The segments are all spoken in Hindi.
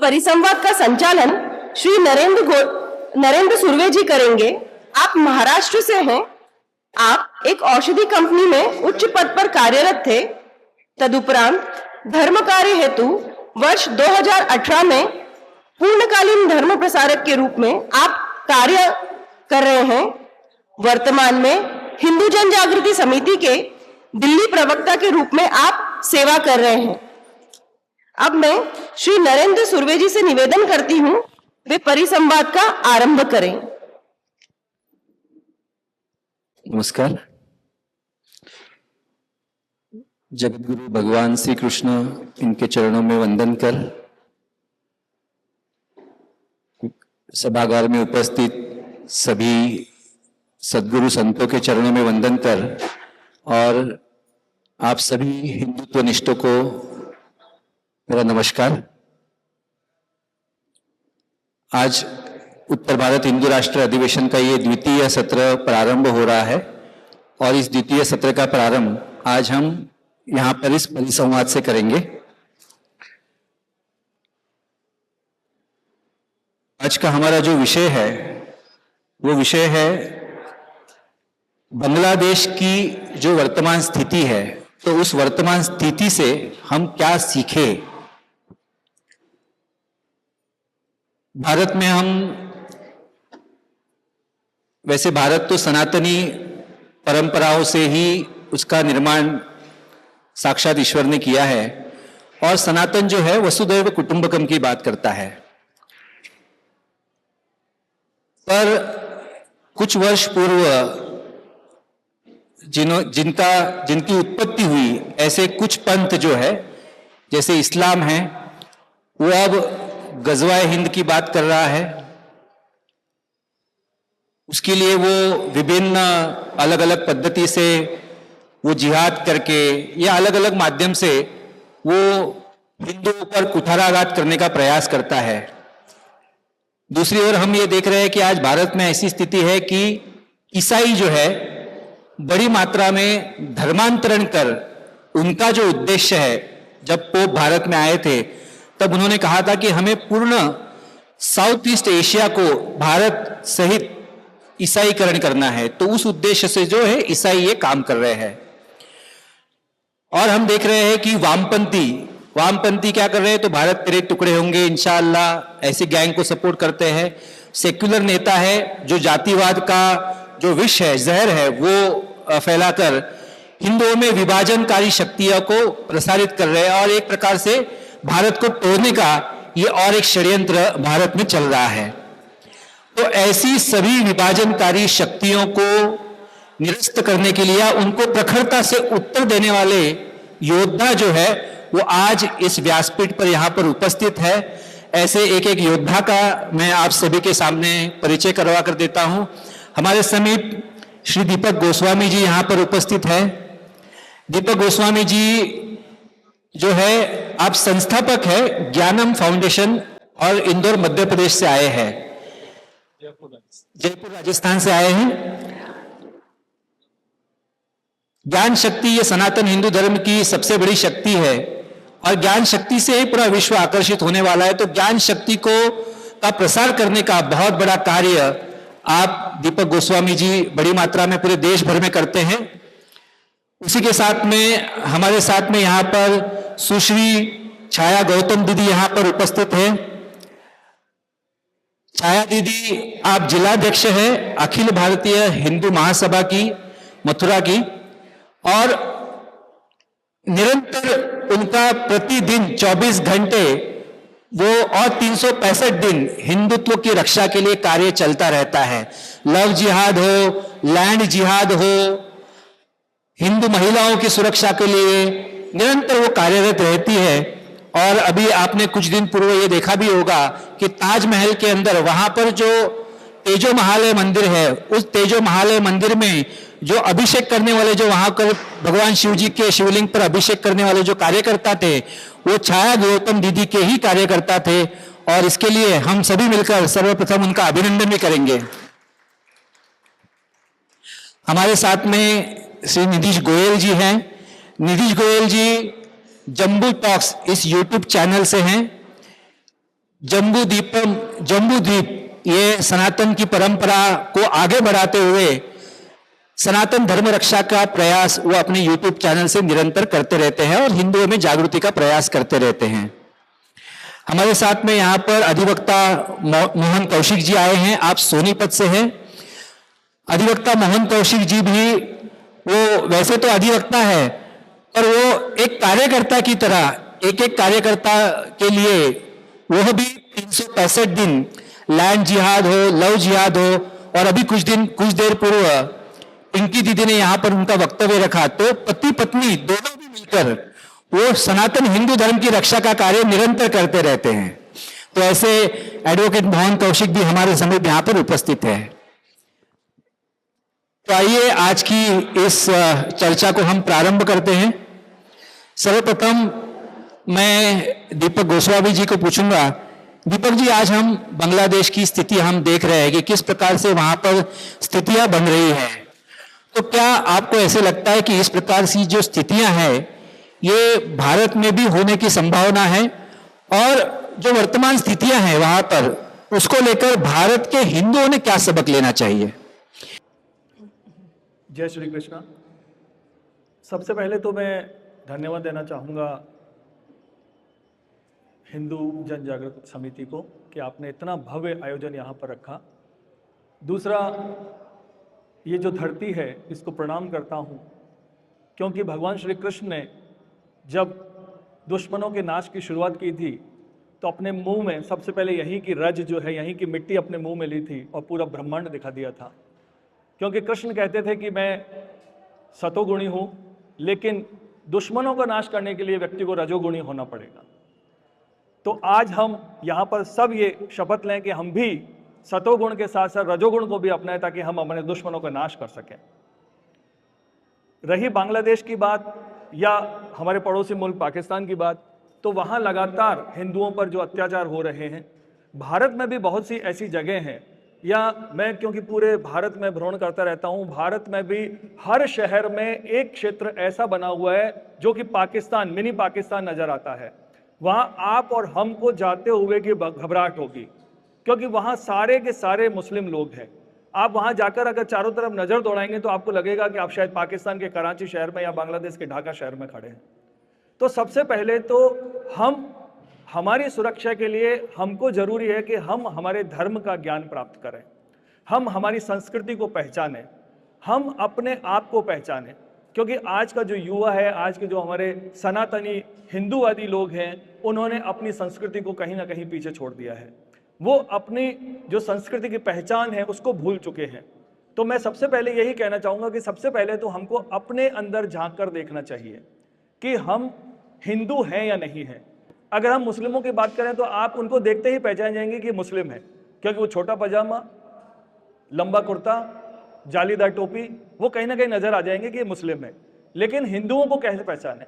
परिसंवाद का संचालन श्री नरेंद्र सुर्वे जी करेंगे। आप महाराष्ट्र से हैं। आप एक औषधि कंपनी में उच्च पद पर कार्यरत थे। तदुपरांत धर्म कार्य हेतु वर्ष 2018 में पूर्णकालीन धर्म प्रसारक के रूप में आप कार्य कर रहे हैं। वर्तमान में हिंदू जन जागृति समिति के दिल्ली प्रवक्ता के रूप में आप सेवा कर रहे हैं। अब मैं श्री नरेंद्र सुर्वे जी से निवेदन करती हूं, वे परिसंवाद का आरंभ करें। नमस्कार। जगतगुरु भगवान श्री कृष्ण इनके चरणों में वंदन कर, सभागार में उपस्थित सभी सद्गुरु संतों के चरणों में वंदन कर और आप सभी हिंदुत्व निष्ठों को मेरा नमस्कार। आज उत्तर भारत हिंदू राष्ट्र अधिवेशन का ये द्वितीय सत्र प्रारंभ हो रहा है और इस द्वितीय सत्र का प्रारंभ आज हम यहाँ पर इस परिसंवाद से करेंगे। आज का हमारा जो विषय है वो विषय है बांग्लादेश की जो वर्तमान स्थिति है, तो उस वर्तमान स्थिति से हम क्या सीखें। भारत में हम वैसे भारत तो सनातनी परंपराओं से ही उसका निर्माण साक्षात ईश्वर ने किया है और सनातन जो है वसुधैव कुटुंबकम की बात करता है। पर कुछ वर्ष पूर्व जिनकी उत्पत्ति हुई ऐसे कुछ पंथ जो है जैसे इस्लाम है, वो अब गजवाए हिंद की बात कर रहा है। उसके लिए वो विभिन्न अलग अलग पद्धति से वो जिहाद करके या अलग अलग माध्यम से वो हिंदुओं पर कुठाराघात करने का प्रयास करता है। दूसरी ओर हम ये देख रहे हैं कि आज भारत में ऐसी स्थिति है कि ईसाई जो है बड़ी मात्रा में धर्मांतरण कर, उनका जो उद्देश्य है, जब पोप भारत में आए थे तब उन्होंने कहा था कि हमें पूर्ण साउथ ईस्ट एशिया को भारत सहित ईसाईकरण करना है। तो उस उद्देश्य से जो है ईसाई ये काम कर रहे हैं। और हम देख रहे हैं कि वामपंथी क्या कर रहे हैं, तो भारत तेरे टुकड़े होंगे इंशाअल्लाह, ऐसी गैंग को सपोर्ट करते हैं। सेक्युलर नेता है जो जातिवाद का जो विष है, जहर है, वो फैलाकर हिंदुओं में विभाजनकारी शक्तियों को प्रसारित कर रहे हैं और एक प्रकार से भारत को तोड़ने का ये और एक षड्यंत्र भारत में चल रहा है। तो ऐसी सभी विभाजनकारी शक्तियों को निरस्त करने के लिए, उनको प्रखरता से उत्तर देने वाले योद्धा जो है वो आज इस व्यासपीठ पर यहाँ पर उपस्थित है। ऐसे एक एक योद्धा का मैं आप सभी के सामने परिचय करवा कर देता हूँ। हमारे समीप श्री दीपक गोस्वामी जी यहाँ पर उपस्थित है। दीपक गोस्वामी जी जो है आप संस्थापक है ज्ञानम फाउंडेशन और इंदौर मध्य प्रदेश से आए हैं, जयपुर राजस्थान से आए हैं। ज्ञान शक्ति ये सनातन हिंदू धर्म की सबसे बड़ी शक्ति है और ज्ञान शक्ति से ही पूरा विश्व आकर्षित होने वाला है। तो ज्ञान शक्ति का प्रसार करने का बहुत बड़ा कार्य आप दीपक गोस्वामी जी बड़ी मात्रा में पूरे देश भर में करते हैं। उसी के साथ में हमारे साथ में यहाँ पर सुश्री छाया गौतम दीदी यहाँ पर उपस्थित है। छाया दीदी आप जिलाध्यक्ष है अखिल भारतीय हिंदू महासभा की मथुरा की और निरंतर उनका प्रतिदिन 24 घंटे वो और 365 दिन हिंदुत्व की रक्षा के लिए कार्य चलता रहता है। लव जिहाद हो, लैंड जिहाद हो, हिंदू महिलाओं की सुरक्षा के लिए निरंतर वो कार्यरत रहती है। और अभी आपने कुछ दिन पूर्व ये देखा भी होगा कि ताजमहल के अंदर वहां पर जो तेजो महालय मंदिर है, उस तेजो महालय मंदिर में जो अभिषेक करने वाले, जो वहां पर भगवान शिव जी के शिवलिंग पर अभिषेक करने वाले जो कार्यकर्ता थे, वो छाया गौतम दीदी के ही कार्यकर्ता थे। और इसके लिए हम सभी मिलकर सर्वप्रथम उनका अभिनंदन भी करेंगे। हमारे साथ में श्री नीतीश गोयल जी हैं। नीतीश गोयल जी जम्बू टॉक्स इस यूट्यूब चैनल से हैं। जम्बू द्वीप ये सनातन की परंपरा को आगे बढ़ाते हुए सनातन धर्म रक्षा का प्रयास वो अपने यूट्यूब चैनल से निरंतर करते रहते हैं और हिंदुओं में जागृति का प्रयास करते रहते हैं। हमारे साथ में यहाँ पर अधिवक्ता मोहन कौशिक जी आए हैं, आप सोनीपत से हैं। अधिवक्ता मोहन कौशिक जी भी वो वैसे तो अधिवक्ता है पर वो एक कार्यकर्ता की तरह एक एक कार्यकर्ता के लिए वह भी 365 दिन लैंड जिहाद हो, लव जिहाद हो, और अभी कुछ देर पूर्व पिंकी दीदी ने यहाँ पर उनका वक्तव्य रखा तो पति पत्नी दोनों भी मिलकर वो सनातन हिंदू धर्म की रक्षा का कार्य निरंतर करते रहते हैं। तो ऐसे एडवोकेट मोहन कौशिक भी हमारे समीप यहाँ पर उपस्थित है। तो आइए आज की इस चर्चा को हम प्रारंभ करते हैं। सर्वप्रथम मैं दीपक गोस्वामी जी को पूछूंगा। दीपक जी, आज हम बांग्लादेश की स्थिति हम देख रहे हैं कि किस प्रकार से वहां पर स्थितियां बन रही है, तो क्या आपको ऐसे लगता है कि इस प्रकार की जो स्थितियां हैं ये भारत में भी होने की संभावना है, और जो वर्तमान स्थितियां हैं वहां पर उसको लेकर भारत के हिंदुओं ने क्या सबक लेना चाहिए? जय श्री कृष्ण। सबसे पहले तो मैं धन्यवाद देना चाहूँगा हिंदू जन जागृति समिति को कि आपने इतना भव्य आयोजन यहाँ पर रखा। दूसरा, ये जो धरती है इसको प्रणाम करता हूँ, क्योंकि भगवान श्री कृष्ण ने जब दुश्मनों के नाश की शुरुआत की थी तो अपने मुंह में सबसे पहले यहीं की रज जो है, यहीं की मिट्टी अपने मुंह में ली थी और पूरा ब्रह्मांड दिखा दिया था। क्योंकि कृष्ण कहते थे कि मैं सतोगुणी हूँ, लेकिन दुश्मनों का नाश करने के लिए व्यक्ति को रजोगुणी होना पड़ेगा। तो आज हम यहाँ पर सब ये शपथ लें कि हम भी सतोगुण के साथ साथ रजोगुण को भी अपनाएं ताकि हम अपने दुश्मनों का नाश कर सकें। रही बांग्लादेश की बात या हमारे पड़ोसी मुल्क पाकिस्तान की बात, तो वहाँ लगातार हिंदुओं पर जो अत्याचार हो रहे हैं, भारत में भी बहुत सी ऐसी जगह हैं, या मैं क्योंकि पूरे भारत में भ्रमण करता रहता हूँ, भारत में भी हर शहर में एक क्षेत्र ऐसा बना हुआ है जो कि पाकिस्तान, मिनी पाकिस्तान नजर आता है। वहाँ आप और हमको जाते हुए की घबराहट होगी, क्योंकि वहाँ सारे के सारे मुस्लिम लोग हैं। आप वहाँ जाकर अगर चारों तरफ नज़र दौड़ाएंगे तो आपको लगेगा कि आप शायद पाकिस्तान के कराची शहर में या बांग्लादेश के ढाका शहर में खड़े हैं। तो सबसे पहले तो हमारी सुरक्षा के लिए हमको ज़रूरी है कि हम हमारे धर्म का ज्ञान प्राप्त करें, हम हमारी संस्कृति को पहचानें, हम अपने आप को पहचानें। क्योंकि आज का जो युवा है, आज के जो हमारे सनातनी हिंदूवादी लोग हैं, उन्होंने अपनी संस्कृति को कहीं ना कहीं पीछे छोड़ दिया है। वो अपनी जो संस्कृति की पहचान है उसको भूल चुके हैं। तो मैं सबसे पहले यही कहना चाहूँगा कि सबसे पहले तो हमको अपने अंदर झांक कर देखना चाहिए कि हम हिंदू हैं या नहीं हैं। अगर हम मुस्लिमों की बात करें तो आप उनको देखते ही पहचान जाएंगे कि मुस्लिम है, क्योंकि वो छोटा पजामा, लंबा कुर्ता, जालीदार टोपी, वो कहीं ना कहीं नजर आ जाएंगे कि ये मुस्लिम है। लेकिन हिंदुओं को कैसे पहचाने?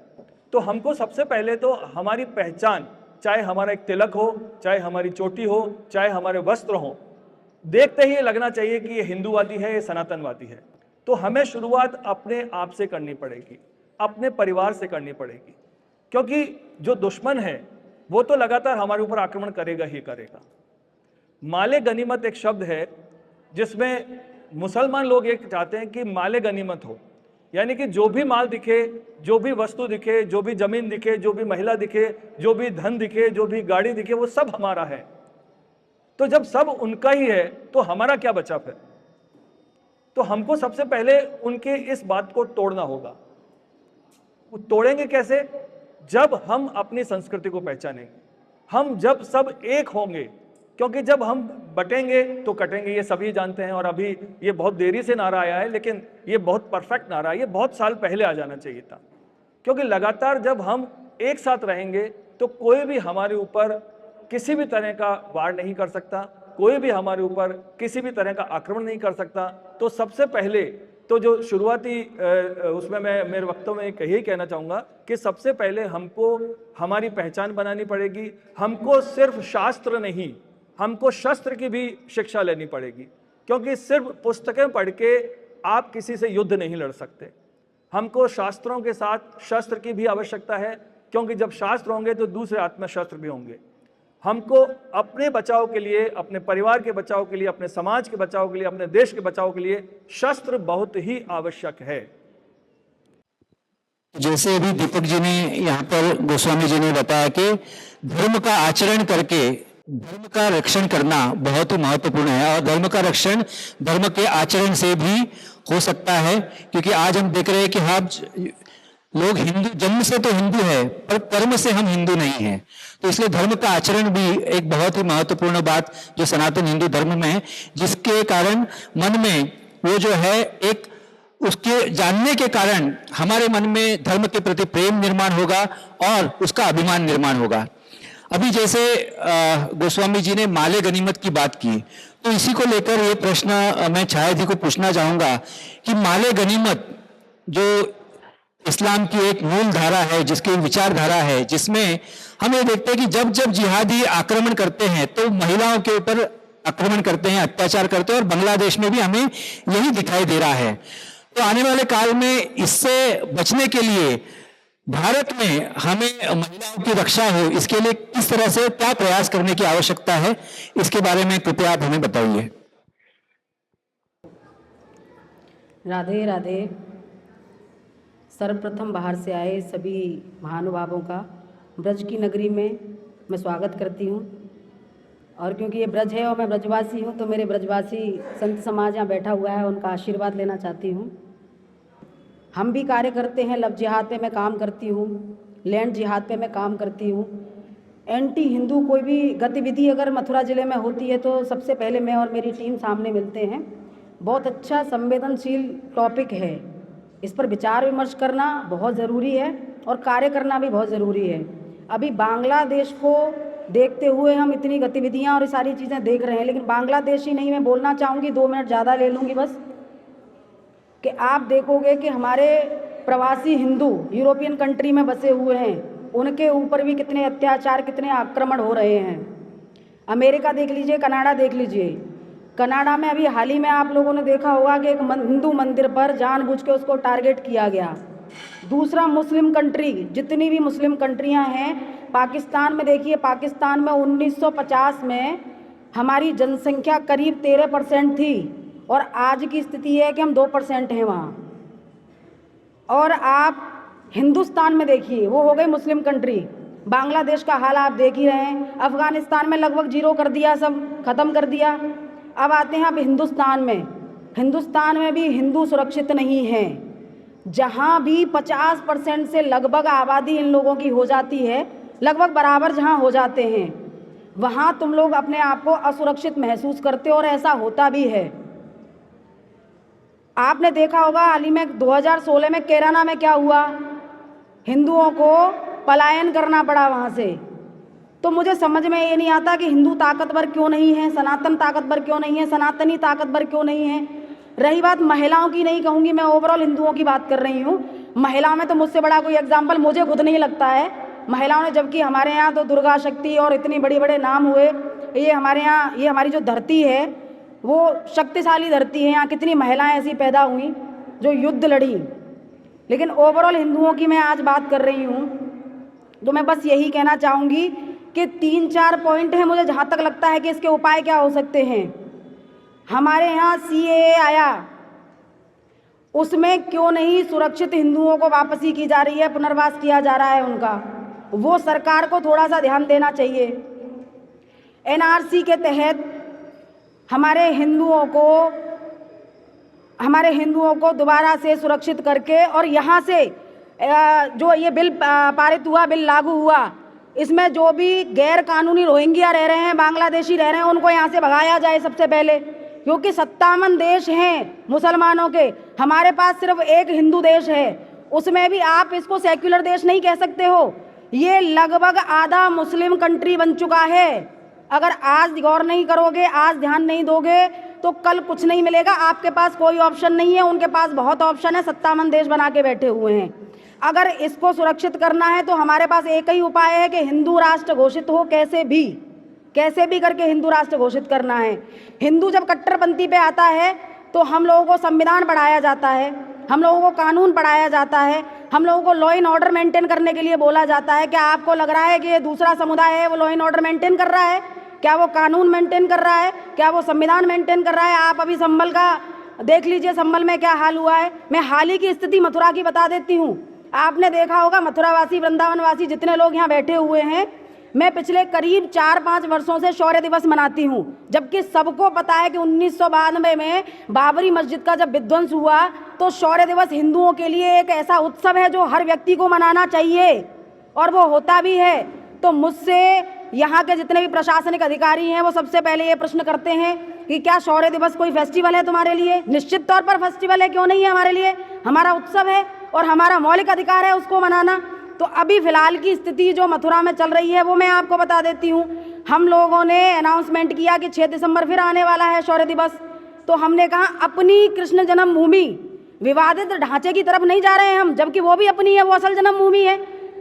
तो हमको सबसे पहले तो हमारी पहचान, चाहे हमारा एक तिलक हो, चाहे हमारी चोटी हो, चाहे हमारे वस्त्र हो, देखते ही लगना चाहिए कि ये हिंदूवादी है, ये सनातनवादी है। तो हमें शुरुआत अपने आप से करनी पड़ेगी, अपने परिवार से करनी पड़ेगी, क्योंकि जो दुश्मन है वो तो लगातार हमारे ऊपर आक्रमण करेगा ही करेगा। माले गनीमत एक शब्द है जिसमें मुसलमान लोग एक चाहते हैं कि माले गनीमत हो, यानी कि जो भी माल दिखे, जो भी वस्तु दिखे, जो भी जमीन दिखे, जो भी महिला दिखे, जो भी धन दिखे, जो भी गाड़ी दिखे, वो सब हमारा है। तो जब सब उनका ही है तो हमारा क्या बचा फिर? तो हमको सबसे पहले उनके इस बात को तोड़ना होगा। वो तोड़ेंगे कैसे? जब हम अपनी संस्कृति को पहचानेंगे, हम जब सब एक होंगे, क्योंकि जब हम बटेंगे तो कटेंगे, ये सभी जानते हैं। और अभी ये बहुत देरी से नारा आया है, लेकिन ये बहुत परफेक्ट नारा है, ये बहुत साल पहले आ जाना चाहिए था। क्योंकि लगातार जब हम एक साथ रहेंगे तो कोई भी हमारे ऊपर किसी भी तरह का वार नहीं कर सकता, कोई भी हमारे ऊपर किसी भी तरह का आक्रमण नहीं कर सकता। तो सबसे पहले तो जो शुरुआती उसमें मैं मेरे वक्तों में यही कहना चाहूँगा कि सबसे पहले हमको हमारी पहचान बनानी पड़ेगी। हमको सिर्फ शास्त्र नहीं, हमको शस्त्र की भी शिक्षा लेनी पड़ेगी, क्योंकि सिर्फ पुस्तकें पढ़ के आप किसी से युद्ध नहीं लड़ सकते। हमको शास्त्रों के साथ शस्त्र की भी आवश्यकता है, क्योंकि जब शास्त्र होंगे तो दूसरे आत्मशस्त्र भी होंगे। हमको अपने बचाव के लिए, अपने परिवार के बचाव के लिए, अपने समाज के बचाव के लिए, अपने देश के बचाव के लिए शस्त्र बहुत ही आवश्यक है। जैसे अभी दीपक जी ने यहाँ पर गोस्वामी जी ने बताया कि धर्म का आचरण करके धर्म का रक्षण करना बहुत ही महत्वपूर्ण है, और धर्म का रक्षण धर्म के आचरण से भी हो सकता है, क्योंकि आज हम देख रहे हैं कि हम लोग हिंदू, जन्म से तो हिंदू है पर कर्म से हम हिंदू नहीं हैं। तो इसलिए धर्म का आचरण भी एक बहुत ही महत्वपूर्ण बात जो सनातन हिंदू धर्म में है, जिसके कारण मन में वो जो है एक उसके जानने के कारण हमारे मन में धर्म के प्रति प्रेम निर्माण होगा और उसका अभिमान निर्माण होगा। अभी जैसे गोस्वामी जी ने माले गनीमत की बात की, तो इसी को लेकर ये प्रश्न मैं छाया जी को पूछना चाहूंगा कि माले गनीमत जो इस्लाम की एक मूल धारा है, जिसकी विचारधारा है, जिसमें हम ये देखते हैं कि जब जब जिहादी आक्रमण करते हैं तो महिलाओं के ऊपर आक्रमण करते हैं, अत्याचार करते हैं, और बांग्लादेश में भी हमें यही दिखाई दे रहा है। तो आने वाले काल में इससे बचने के लिए भारत में हमें महिलाओं की रक्षा हो, इसके लिए किस तरह से क्या प्रयास करने की आवश्यकता है, इसके बारे में कृपया आप हमें बताइए। राधे राधे। सर्वप्रथम बाहर से आए सभी महानुभावों का ब्रज की नगरी में मैं स्वागत करती हूँ, और क्योंकि ये ब्रज है और मैं ब्रजवासी हूँ तो मेरे ब्रजवासी संत समाज यहाँ बैठा हुआ है, उनका आशीर्वाद लेना चाहती हूँ। हम भी कार्य करते हैं, लव जिहाद पे मैं काम करती हूँ, लैंड जिहाद पे मैं काम करती हूँ। एंटी हिंदू कोई भी गतिविधि अगर मथुरा ज़िले में होती है तो सबसे पहले मैं और मेरी टीम सामने मिलते हैं। बहुत अच्छा संवेदनशील टॉपिक है, इस पर विचार विमर्श करना बहुत ज़रूरी है और कार्य करना भी बहुत ज़रूरी है। अभी बांग्लादेश को देखते हुए हम इतनी गतिविधियां और ये सारी चीज़ें देख रहे हैं, लेकिन बांग्लादेश ही नहीं, मैं बोलना चाहूँगी, 2 मिनट ज़्यादा ले लूँगी बस, कि आप देखोगे कि हमारे प्रवासी हिंदू यूरोपियन कंट्री में बसे हुए हैं, उनके ऊपर भी कितने अत्याचार, कितने आक्रमण हो रहे हैं। अमेरिका देख लीजिए, कनाडा देख लीजिए। कनाडा में अभी हाल ही में आप लोगों ने देखा होगा कि एक हिंदू मंदिर पर जानबूझ के उसको टारगेट किया गया। दूसरा, मुस्लिम कंट्री, जितनी भी मुस्लिम कंट्रियां हैं, पाकिस्तान में देखिए, पाकिस्तान में 1950 में हमारी जनसंख्या करीब 13% थी और आज की स्थिति है कि हम 2% हैं वहाँ। और आप हिंदुस्तान में देखिए, वो हो गई मुस्लिम कंट्री। बांग्लादेश का हाल आप देख ही रहे हैं, अफ़गानिस्तान में लगभग 0 कर दिया, सब ख़त्म कर दिया। अब आते हैं अब हिंदुस्तान में। हिंदुस्तान में भी हिंदू सुरक्षित नहीं हैं। जहाँ भी 50% से लगभग आबादी इन लोगों की हो जाती है, लगभग बराबर जहाँ हो जाते हैं, वहाँ तुम लोग अपने आप को असुरक्षित महसूस करते हो और ऐसा होता भी है। आपने देखा होगा हाल ही में 2016 में केरला में क्या हुआ, हिंदुओं को पलायन करना पड़ा वहाँ से। तो मुझे समझ में ये नहीं आता कि हिंदू ताकतवर क्यों नहीं है, सनातन ताकतवर क्यों नहीं है, सनातनी ताकतवर क्यों नहीं है। रही बात महिलाओं की, नहीं कहूँगी मैं, ओवरऑल हिंदुओं की बात कर रही हूँ। महिलाओं में तो मुझसे बड़ा कोई एग्जाम्पल मुझे खुद नहीं लगता है महिलाओं ने, जबकि हमारे यहाँ तो दुर्गा शक्ति और इतनी बड़े बड़े नाम हुए। ये हमारे यहाँ, ये हमारी जो धरती है वो शक्तिशाली धरती है, यहाँ कितनी महिलाएं ऐसी पैदा हुई जो युद्ध लड़ी। लेकिन ओवरऑल हिंदुओं की मैं आज बात कर रही हूँ, तो मैं बस यही कहना चाहूँगी कि 3-4 पॉइंट हैं मुझे जहाँ तक लगता है कि इसके उपाय क्या हो सकते हैं। हमारे यहाँ CAA आया, उसमें क्यों नहीं सुरक्षित हिंदुओं को वापसी की जा रही है, पुनर्वास किया जा रहा है उनका, वो सरकार को थोड़ा सा ध्यान देना चाहिए। NRC के तहत हमारे हिंदुओं को दोबारा से सुरक्षित करके, और यहाँ से जो ये बिल पारित हुआ, बिल लागू हुआ, इसमें जो भी गैर कानूनी रोहिंग्या रह रहे हैं, बांग्लादेशी रह रहे हैं, उनको यहाँ से भगाया जाए सबसे पहले, क्योंकि 57 देश हैं मुसलमानों के, हमारे पास सिर्फ एक हिंदू देश है, उसमें भी आप इसको सेक्युलर देश नहीं कह सकते हो। ये लगभग आधा मुस्लिम कंट्री बन चुका है। अगर आज गौर नहीं करोगे, आज ध्यान नहीं दोगे, तो कल कुछ नहीं मिलेगा। आपके पास कोई ऑप्शन नहीं है, उनके पास बहुत ऑप्शन है, 57 देश बना के बैठे हुए हैं। अगर इसको सुरक्षित करना है तो हमारे पास एक ही उपाय है कि हिंदू राष्ट्र घोषित हो, कैसे भी करके हिंदू राष्ट्र घोषित करना है। हिंदू जब कट्टरपंथी पे आता है तो हम लोगों को संविधान पढ़ाया जाता है, हम लोगों को कानून पढ़ाया जाता है, हम लोगों को लॉ एंड ऑर्डर मेंटेन करने के लिए बोला जाता है। क्या आपको लग रहा है कि ये दूसरा समुदाय है वो लॉ एंड ऑर्डर मेंटेन कर रहा है? क्या वो कानून मेंटेन कर रहा है? क्या वो संविधान मेंटेन कर रहा है? आप अभी संभल का देख लीजिए, संभल में क्या हाल हुआ है। मैं हाल ही की स्थिति मथुरा की बता देती हूँ। आपने देखा होगा मथुरावासी, वृंदावनवासी जितने लोग यहाँ बैठे हुए हैं, मैं पिछले करीब 4-5 वर्षों से शौर्य दिवस मनाती हूँ, जबकि सबको पता है कि 1992 में बाबरी मस्जिद का जब विध्वंस हुआ तो शौर्य दिवस हिंदुओं के लिए एक ऐसा उत्सव है जो हर व्यक्ति को मनाना चाहिए और वो होता भी है। तो मुझसे यहाँ के जितने भी प्रशासनिक अधिकारी हैं वो सबसे पहले ये प्रश्न करते हैं कि क्या शौर्य दिवस कोई फेस्टिवल है तुम्हारे लिए? निश्चित तौर पर फेस्टिवल है, क्यों नहीं है हमारे लिए। हमारा उत्सव है और हमारा मौलिक अधिकार है उसको मनाना। तो अभी फिलहाल की स्थिति जो मथुरा में चल रही है वो मैं आपको बता देती हूँ। हम लोगों ने अनाउंसमेंट किया कि 6 दिसंबर फिर आने वाला है शौर्य दिवस। तो हमने कहा अपनी कृष्ण जन्मभूमि, विवादित ढांचे की तरफ नहीं जा रहे हैं हम, जबकि वो भी अपनी है, वो असल जन्मभूमि है।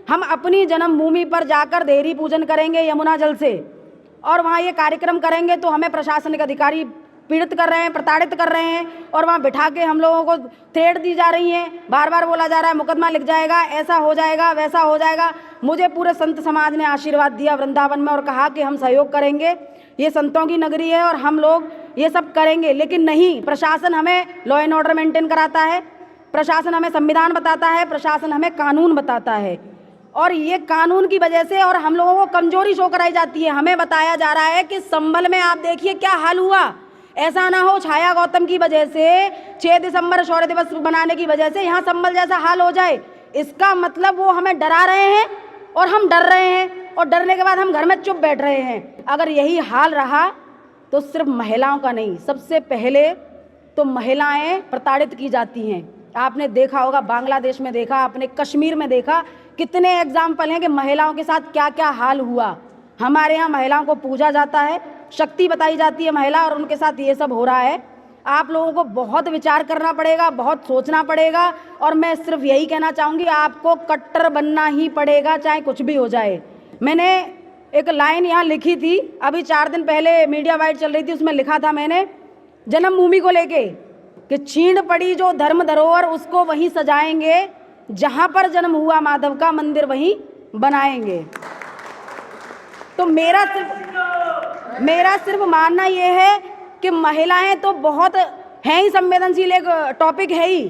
हम अपनी जन्मभूमि पर जाकर देहरी पूजन करेंगे यमुना जल से और वहाँ ये कार्यक्रम करेंगे। तो हमें प्रशासनिक अधिकारी पीड़ित कर रहे हैं, प्रताड़ित कर रहे हैं और वहाँ बिठा के हम लोगों को थ्रेट दी जा रही हैं। बार बार बोला जा रहा है मुकदमा लिख जाएगा, ऐसा हो जाएगा, वैसा हो जाएगा। मुझे पूरे संत समाज ने आशीर्वाद दिया वृंदावन में और कहा कि हम सहयोग करेंगे, ये संतों की नगरी है और हम लोग ये सब करेंगे। लेकिन नहीं, प्रशासन हमें लॉ एंड ऑर्डर मेंटेन कराता है, प्रशासन हमें संविधान बताता है, प्रशासन हमें कानून बताता है और ये कानून की वजह से और हम लोगों को कमजोरी शो कराई जाती है। हमें बताया जा रहा है कि संभल में आप देखिए क्या हाल हुआ। ऐसा ना हो छाया गौतम की वजह से, 6 दिसंबर शौर्य दिवस बनाने की वजह से यहाँ संभल जैसा हाल हो जाए। इसका मतलब वो हमें डरा रहे हैं और हम डर रहे हैं और डरने के बाद हम घर में चुप बैठ रहे हैं। अगर यही हाल रहा तो सिर्फ महिलाओं का नहीं, सबसे पहले तो महिलाएं प्रताड़ित की जाती हैं। आपने देखा होगा, बांग्लादेश में देखा, आपने कश्मीर में देखा, कितने एग्जाम्पल हैं कि महिलाओं के साथ क्या क्या हाल हुआ। हमारे यहाँ महिलाओं को पूजा जाता है, शक्ति बताई जाती है महिला, और उनके साथ ये सब हो रहा है। आप लोगों को बहुत विचार करना पड़ेगा, बहुत सोचना पड़ेगा और मैं सिर्फ यही कहना चाहूँगी, आपको कट्टर बनना ही पड़ेगा चाहे कुछ भी हो जाए। मैंने एक लाइन यहाँ लिखी थी, अभी 4 दिन पहले मीडिया वाइड चल रही थी, उसमें लिखा था मैंने जन्मभूमि को लेके कि छीन पड़ी जो धर्म धरोहर उसको वहीं सजाएंगे, जहाँ पर जन्म हुआ माधव का मंदिर वहीं बनाएंगे। तो मेरा सिर्फ मानना ये है कि महिलाएं तो बहुत हैं ही संवेदनशील, एक टॉपिक है ही,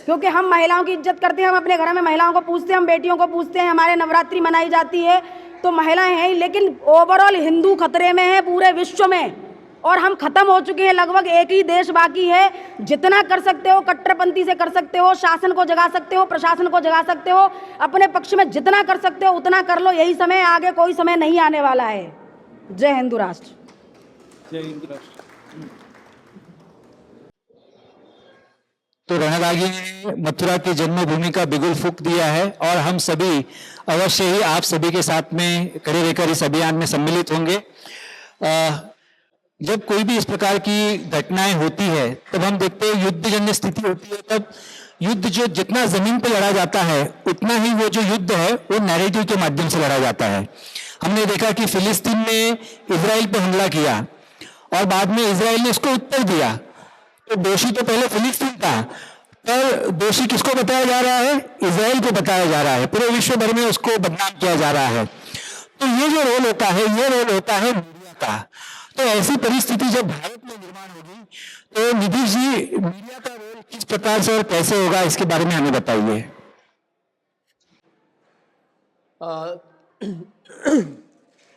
क्योंकि हम महिलाओं की इज्जत करते हैं, हम अपने घर में महिलाओं को पूछते हैं, हम बेटियों को पूछते हैं, हमारे नवरात्रि मनाई जाती है, तो महिलाएं हैं ही। लेकिन ओवरऑल हिंदू खतरे में है पूरे विश्व में और हम खत्म हो चुके हैं। लगभग एक ही देश बाकी है। जितना कर सकते हो कट्टरपंथी से कर सकते हो, शासन को जगा सकते हो, प्रशासन को जगा सकते हो, अपने पक्ष में जितना कर सकते हो उतना कर लो। यही समय, आगे कोई समय नहीं आने वाला है। जय हिंदू राष्ट्र। जय हिंद राष्ट्र। तो रणरागी ने मथुरा की जन्मभूमि का बिगुल फूंक दिया है और हम सभी अवश्य ही आप सभी के साथ में खड़े रहकर इस अभियान में सम्मिलित होंगे। जब कोई भी इस प्रकार की घटनाएं होती है तब हम देखते हैं युद्धजन्य स्थिति होती है, तब युद्ध जो जितना जमीन पर लड़ा जाता है उतना ही वो जो युद्ध है वो नैरेटिव के माध्यम से लड़ा जाता है। हमने देखा कि फिलिस्तीन ने इजराइल पर हमला किया और बाद में इजराइल ने उसको उत्तर दिया, तो दोषी तो पहले फिलिस्तीन था, पर दोषी किसको बताया जा रहा है? इजराइल को बताया जा रहा है। पूरे विश्व भर में उसको बदनाम किया जा रहा है। तो ये जो रोल होता है, ये रोल होता है मीडिया का। तो ऐसी परिस्थिति जब भारत में निर्माण होगी तो निधि जी, मीडिया का रोल किस प्रकार से और कैसे होगा, इसके बारे में हमें बताइए।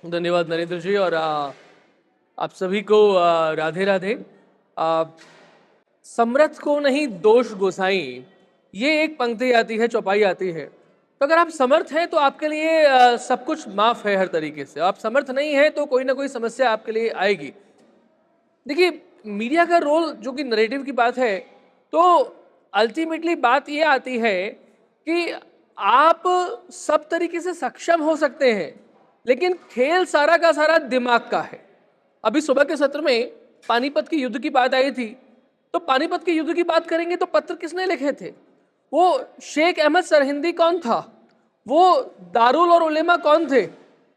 धन्यवाद नरेंद्र जी, और आप सभी को राधे राधे। समर्थ को नहीं दोष गोसाई, ये एक पंक्ति आती है, चौपाई आती है। तो अगर आप समर्थ हैं तो आपके लिए सब कुछ माफ है हर तरीके से। आप समर्थ नहीं है तो कोई ना कोई समस्या आपके लिए आएगी। देखिए, मीडिया का रोल जो कि नरेटिव की बात है, तो अल्टीमेटली बात ये आती है कि आप सब तरीके से सक्षम हो सकते हैं, लेकिन खेल सारा का सारा दिमाग का है। अभी सुबह के सत्र में पानीपत के युद्ध की बात आई थी, तो पानीपत के युद्ध की बात करेंगे तो पत्र किसने लिखे थे? वो शेख अहमद सरहिंदी कौन था? वो दारुल और उलेमा कौन थे?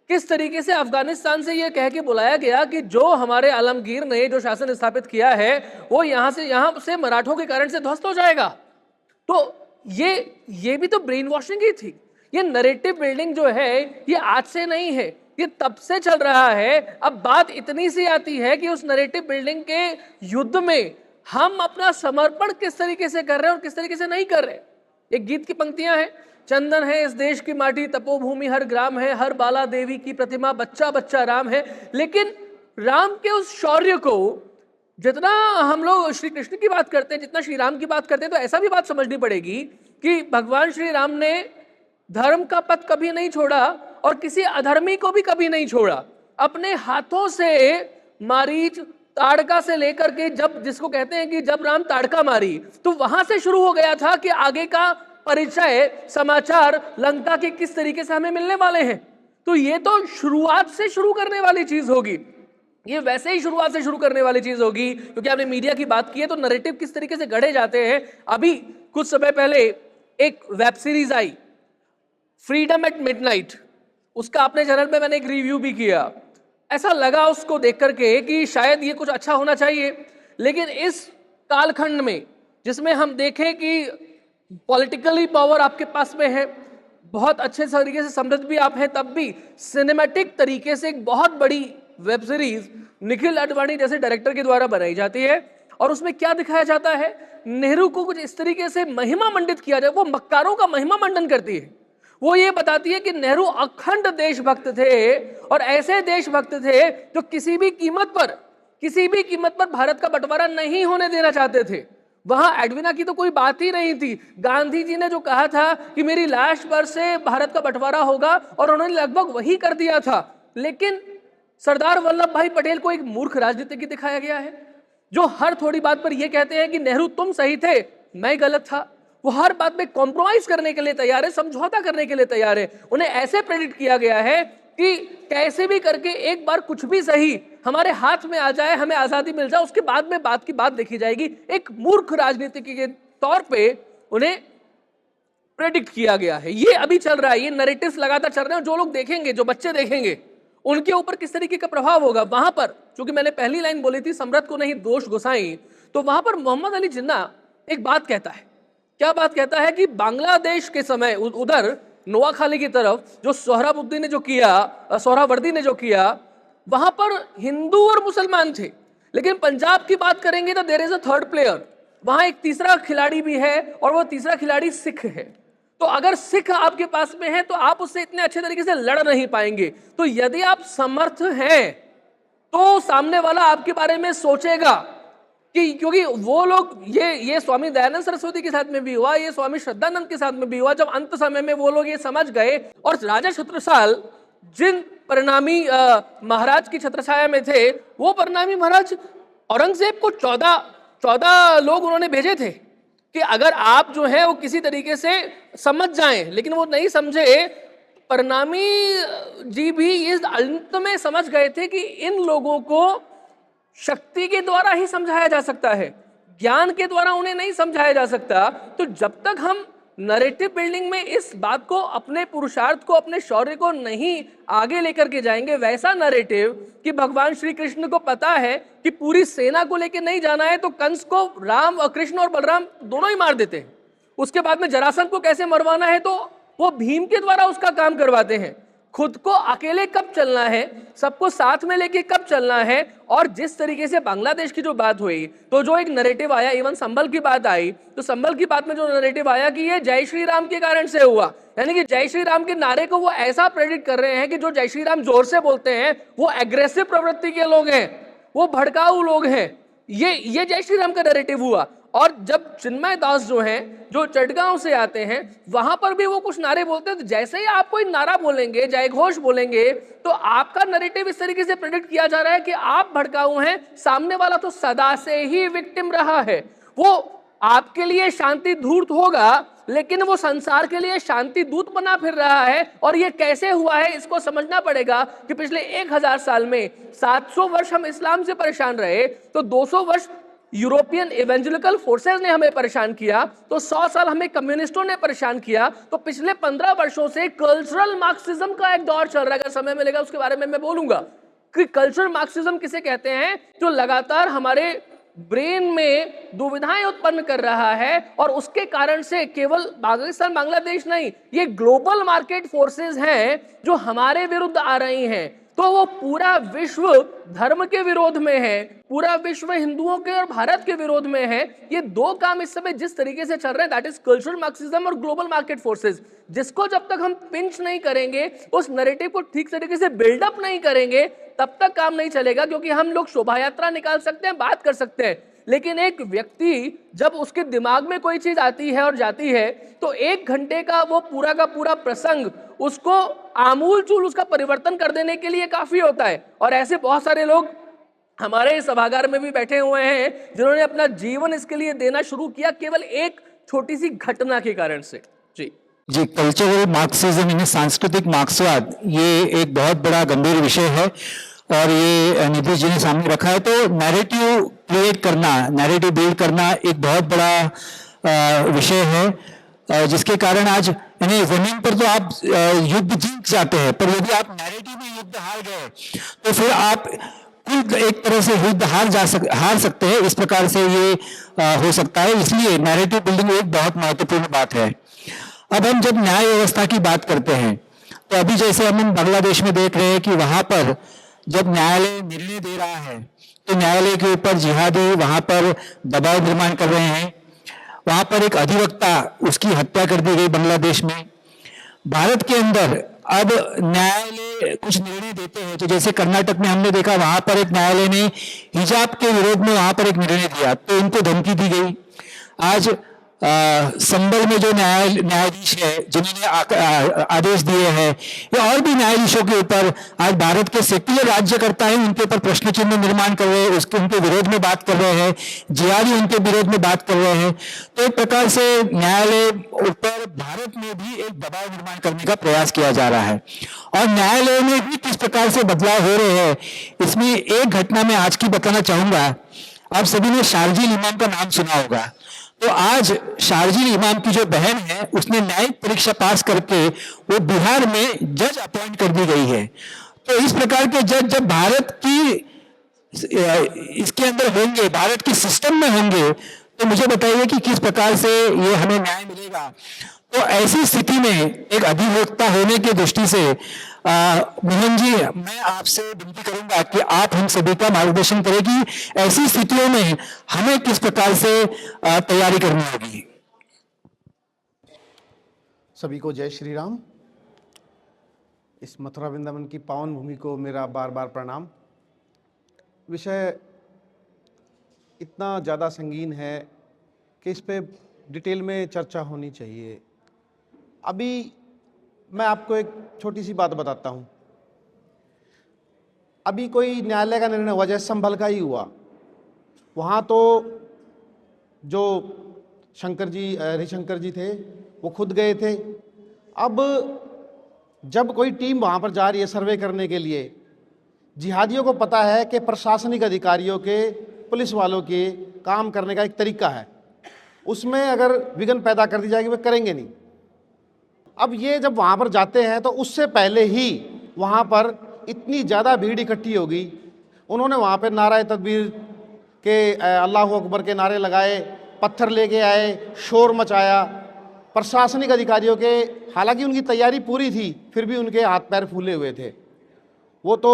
किस तरीके से अफगानिस्तान से ये कह के बुलाया गया कि जो हमारे आलमगीर ने जो शासन स्थापित किया है वो यहाँ से मराठों के कारण से ध्वस्त हो जाएगा। तो ये भी तो ब्रेन वॉशिंग ही थी। ये नरेटिव बिल्डिंग जो है ये आज से नहीं है, ये तब से चल रहा है। अब बात इतनी सी आती है कि उस नरेटिव बिल्डिंग के युद्ध में हम अपना समर्पण किस तरीके से कर रहे हैं और किस तरीके से नहीं कर रहे। एक गीत की पंक्तियां हैं, चंदन है इस देश की माटी, तपोभूमि हर ग्राम है, हर बाला देवी की प्रतिमा, बच्चा बच्चा राम है। लेकिन राम के उस शौर्य को जितना हम लोग श्री कृष्ण की बात करते हैं, जितना श्री राम की बात करते हैं, तो ऐसा भी बात समझनी पड़ेगी कि भगवान श्री राम ने धर्म का पथ कभी नहीं छोड़ा और किसी अधर्मी को भी कभी नहीं छोड़ा। अपने हाथों से मारीच ताड़का से लेकर के, जब जिसको कहते हैं कि जब राम ताड़का मारी, तो वहां से शुरू हो गया था कि आगे का परिचय समाचार लंका के किस तरीके से हमें मिलने वाले हैं। तो ये तो शुरुआत से शुरू करने वाली चीज होगी, ये वैसे ही शुरुआत से शुरू करने वाली चीज होगी। क्योंकि आपने मीडिया की बात की है, तो नैरेटिव किस तरीके से गढ़े जाते हैं। अभी कुछ समय पहले एक वेब सीरीज आई फ्रीडम एट मिडनाइट, उसका अपने चैनल पे मैंने एक रिव्यू भी किया। ऐसा लगा उसको देख करके कि शायद ये कुछ अच्छा होना चाहिए, लेकिन इस कालखंड में जिसमें हम देखें कि पॉलिटिकली पावर आपके पास में है, बहुत अच्छे तरीके से समृद्ध भी आप हैं, तब भी सिनेमैटिक तरीके से एक बहुत बड़ी वेब सीरीज निखिल अडवाणी जैसे डायरेक्टर के द्वारा बनाई जाती है। और उसमें क्या दिखाया जाता है, नेहरू को कुछ इस तरीके से महिमा मंडित किया जाए, वो मक्कारों का महिमा मंडन करती है। वो ये बताती है कि नेहरू अखंड देशभक्त थे और ऐसे देशभक्त थे जो किसी भी कीमत पर भारत का बंटवारा नहीं होने देना चाहते थे। वहां एडविना की तो कोई बात ही नहीं थी। गांधी जी ने जो कहा था कि मेरी लाश पर से भारत का बंटवारा होगा, और उन्होंने लगभग वही कर दिया था। लेकिन सरदार वल्लभ भाई पटेल को एक मूर्ख राजनीतिज्ञ दिखाया गया है, जो हर थोड़ी बात पर यह कहते हैं कि नेहरू तुम सही थे, मैं गलत था। वो हर बात में कॉम्प्रोमाइज करने के लिए तैयार है, समझौता करने के लिए तैयार है। उन्हें ऐसे प्रेडिक्ट किया गया है कि कैसे भी करके एक बार कुछ भी सही हमारे हाथ में आ जाए, हमें आजादी मिल जाए, उसके बाद में बात की बात देखी जाएगी। एक मूर्ख राजनीतिज्ञ के तौर पे उन्हें प्रेडिक्ट किया गया है। ये अभी चल रहा है, ये नैरेटिव्स लगातार चल रहे हैं। जो लोग देखेंगे, जो बच्चे देखेंगे, उनके ऊपर किस तरीके का प्रभाव होगा। वहां पर क्योंकि मैंने पहली लाइन बोली थी, समृद्ध को नहीं दोष गुसाई, तो वहां पर मोहम्मद अली जिन्ना एक बात कहता है। क्या बात कहता है कि बांग्लादेश के समय उधर नोआखाली की तरफ जो सोहरावर्दी ने जो किया, वहां पर हिंदू और मुसलमान थे। लेकिन पंजाब की बात करेंगे तो there is a third player, वहां एक तीसरा खिलाड़ी भी है, और वो तीसरा खिलाड़ी सिख है। तो अगर सिख आपके पास में है तो आप उससे इतने अच्छे तरीके से लड़ नहीं पाएंगे। तो यदि आप समर्थ हैं तो सामने वाला आपके बारे में सोचेगा कि, क्योंकि वो लोग ये स्वामी दयानंद सरस्वती के साथ में भी हुआ, ये स्वामी श्रद्धानंद के साथ में भी हुआ। जब अंत समय में वो लोग ये समझ गए, और राजा छत्रसाल जिन परिणामी महाराज की छत्रछाया में थे, वो परिणामी महाराज औरंगजेब को 14 लोग उन्होंने भेजे थे कि अगर आप जो है वो किसी तरीके से समझ जाएं, लेकिन वो नहीं समझे। परिणामी जी भी इस अंत में समझ गए थे कि इन लोगों को शक्ति के द्वारा ही समझाया जा सकता है, ज्ञान के द्वारा उन्हें नहीं समझाया जा सकता। तो जब तक हम नैरेटिव बिल्डिंग में इस बात को, अपने पुरुषार्थ को, अपने शौर्य को नहीं आगे लेकर के जाएंगे, वैसा नैरेटिव कि भगवान श्री कृष्ण को पता है कि पूरी सेना को लेकर नहीं जाना है, तो कंस को राम और कृष्ण और बलराम दोनों ही मार देते हैं। उसके बाद में जरासंध को कैसे मरवाना है, तो वो भीम के द्वारा उसका काम करवाते हैं। खुद को अकेले कब चलना है, सबको साथ में लेके कब चलना है। और जिस तरीके से बांग्लादेश की जो बात हुई, तो जो एक नैरेटिव आया, इवन संभल की बात आई, तो संभल की बात में जो नैरेटिव आया कि ये जय श्री राम के कारण से हुआ, यानी कि जय श्री राम के नारे को वो ऐसा प्रेडिक्ट कर रहे हैं कि जो जय श्री राम जोर से बोलते हैं वो एग्रेसिव प्रवृत्ति के लोग हैं, वो भड़काऊ लोग हैं। ये जय श्री राम का नैरेटिव हुआ। और जब चिन्मय दास जो हैं, जो चटगांव से आते हैं, वहां पर भी वो कुछ नारे बोलते हैं। तो जैसे ही आप कोई नारा बोलेंगे, जय घोष बोलेंगे, तो आपका नैरेटिव इस तरीके से प्रेडिक्ट किया जा रहा है कि आप भड़काऊ हैं, सामने वाला तो सदा से ही विक्टिम रहा है। वो आपके लिए शांति धूर्त होगा, लेकिन वो संसार के लिए शांति दूत बना फिर रहा है। और ये कैसे हुआ है, इसको समझना पड़ेगा कि पिछले 1000 साल में 700 वर्ष हम इस्लाम से परेशान रहे, तो 200 वर्ष यूरोपियन इवेंजेलिकल फोर्सेस ने हमें परेशान किया, तो 100 साल हमें कम्युनिस्टों ने परेशान किया। तो पिछले 15 वर्षों से कल्चरल मार्क्सिज्म का एक दौर चल रहा है। अगर समय मिलेगा उसके बारे में मैं बोलूंगा कि कल्चरल मार्क्सिज्म किसे कहते हैं, जो लगातार हमारे ब्रेन में दुविधाएं उत्पन्न कर रहा है, और उसके कारण से केवल पाकिस्तान बांग्लादेश नहीं, ये ग्लोबल मार्केट फोर्सेस हैं जो हमारे विरुद्ध आ रही हैं। तो वो पूरा विश्व धर्म के विरोध में है, पूरा विश्व हिंदुओं के और भारत के विरोध में है। ये दो काम इस समय जिस तरीके से चल रहे हैं, दैट इज कल्चरल मार्क्सिज्म और ग्लोबल मार्केट फोर्सेस, जिसको जब तक हम पिंच नहीं करेंगे, उस नैरेटिव को ठीक तरीके से बिल्डअप नहीं करेंगे, तब तक काम नहीं चलेगा। क्योंकि हम लोग शोभा यात्रा निकाल सकते हैं, बात कर सकते हैं, लेकिन एक व्यक्ति जब उसके दिमाग में कोई चीज आती है और जाती है, तो 1 घंटे का वो पूरा का पूरा प्रसंग उसको आमूल चूल उसका परिवर्तन कर देने के लिए काफी होता है। और ऐसे बहुत सारे लोग हमारे सभागार में भी बैठे हुए हैं जिन्होंने अपना जीवन इसके लिए देना शुरू किया, केवल एक छोटी सी घटना के कारण से। जी, कल्चरल मार्क्सिज्म यानी सांस्कृतिक मार्क्सवाद, ये एक बहुत बड़ा गंभीर विषय है और ये नीतीश जी ने सामने रखा है। तो नैरेटिव क्रिएट करना, नैरेटिव बिल्ड करना एक बहुत बड़ा विषय है, जिसके कारण आज यानी जमीन पर तो आप युद्ध जीत जाते हैं, पर यदि आप नैरेटिव में युद्ध हार गए तो फिर आप खुद एक तरह से युद्ध हार सकते हैं। इस प्रकार से ये हो सकता है, इसलिए नैरेटिव बिल्डिंग एक बहुत महत्वपूर्ण बात है। अब हम जब न्याय व्यवस्था की बात करते हैं, तो अभी जैसे हम बांग्लादेश में देख रहे हैं कि वहां पर जब न्यायालय निर्णय दे रहा है, तो न्यायालय के ऊपर जिहादी वहां पर दबाव निर्माण कर रहे हैं। वहां पर एक अधिवक्ता, उसकी हत्या कर दी गई बांग्लादेश में। भारत के अंदर अब न्यायालय कुछ निर्णय देते हैं, तो जैसे कर्नाटक में हमने देखा, वहां पर एक न्यायालय ने हिजाब के विरोध में वहां पर एक निर्णय दिया, तो इनको धमकी दी गई। आज संबल में जो न्यायाधीश है, जिन्होंने आदेश दिए हैं, या और भी न्यायाधीशों के ऊपर आज भारत के सेक्युलर राज्यकर्ता हैं, उनके ऊपर प्रश्न चिन्ह निर्माण कर रहे हैं, उनके विरोध में बात कर रहे हैं, जिहादी उनके विरोध में बात कर रहे हैं। तो एक प्रकार से न्यायालय ऊपर भारत में भी एक दबाव निर्माण करने का प्रयास किया जा रहा है, और न्यायालय में भी किस प्रकार से बदलाव हो रहे हैं, इसमें एक घटना मैं आज की बताना चाहूंगा। आप सभी ने शारजील इमाम का नाम सुना होगा। तो आज शारजील इमाम की जो बहन है, उसने न्यायिक परीक्षा पास करके वो बिहार में जज अपॉइंट कर दी गई है। तो इस प्रकार के जज जब भारत की इसके अंदर होंगे, भारत के सिस्टम में होंगे, तो मुझे बताइए कि किस प्रकार से ये हमें न्याय मिलेगा। तो ऐसी स्थिति में एक अधिवक्ता होने की दृष्टि से मोहन जी, मैं आपसे विनती करूंगा कि आप हम सभी का मार्गदर्शन करें कि ऐसी स्थितियों में हमें किस प्रकार से तैयारी करनी होगी। सभी को जय श्री राम। इस मथुरा वृंदावन की पावन भूमि को मेरा बार बार प्रणाम। विषय इतना ज़्यादा संगीन है कि इस पे डिटेल में चर्चा होनी चाहिए। अभी मैं आपको एक छोटी सी बात बताता हूँ। अभी कोई न्यायालय का निर्णय हुआ, जैसे संभल का ही हुआ, वहाँ तो जो हरिशंकर जी थे वो खुद गए थे। अब जब कोई टीम वहाँ पर जा रही है सर्वे करने के लिए, जिहादियों को पता है कि प्रशासनिक अधिकारियों के, पुलिस वालों के काम करने का एक तरीका है, उसमें अगर विघ्न पैदा कर दी जाएगी वे करेंगे नहीं। अब ये जब वहाँ पर जाते हैं तो उससे पहले ही वहाँ पर इतनी ज़्यादा भीड़ इकट्ठी होगी। उन्होंने वहाँ पर नारे तकबीर के, अल्लाह अकबर के नारे लगाए, पत्थर लेके आए, शोर मचाया। प्रशासनिक अधिकारियों के, हालांकि उनकी तैयारी पूरी थी, फिर भी उनके हाथ पैर फूले हुए थे। वो तो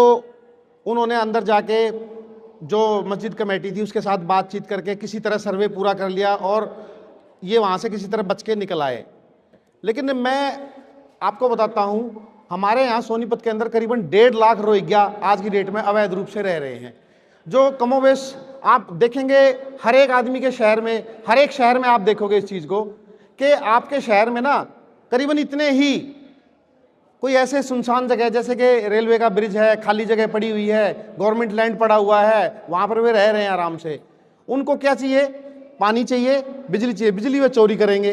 उन्होंने अंदर जाके जो मस्जिद कमेटी थी उसके साथ बातचीत करके किसी तरह सर्वे पूरा कर लिया और ये वहाँ से किसी तरह बच के निकल आए। लेकिन मैं आपको बताता हूँ, हमारे यहाँ सोनीपत के अंदर करीबन 1.5 लाख रोहिंग्या आज की डेट में अवैध रूप से रह रहे हैं, जो कमोवेश आप देखेंगे हर एक आदमी के शहर में, हर एक शहर में आप देखोगे इस चीज़ को कि आपके शहर में ना करीबन इतने ही कोई ऐसे सुनसान जगह, जैसे कि रेलवे का ब्रिज है, खाली जगह पड़ी हुई है, गवर्नमेंट लैंड पड़ा हुआ है, वहाँ पर वे रह रहे हैं आराम से। उनको क्या चाहिए? पानी चाहिए, बिजली चाहिए। बिजली वे चोरी करेंगे,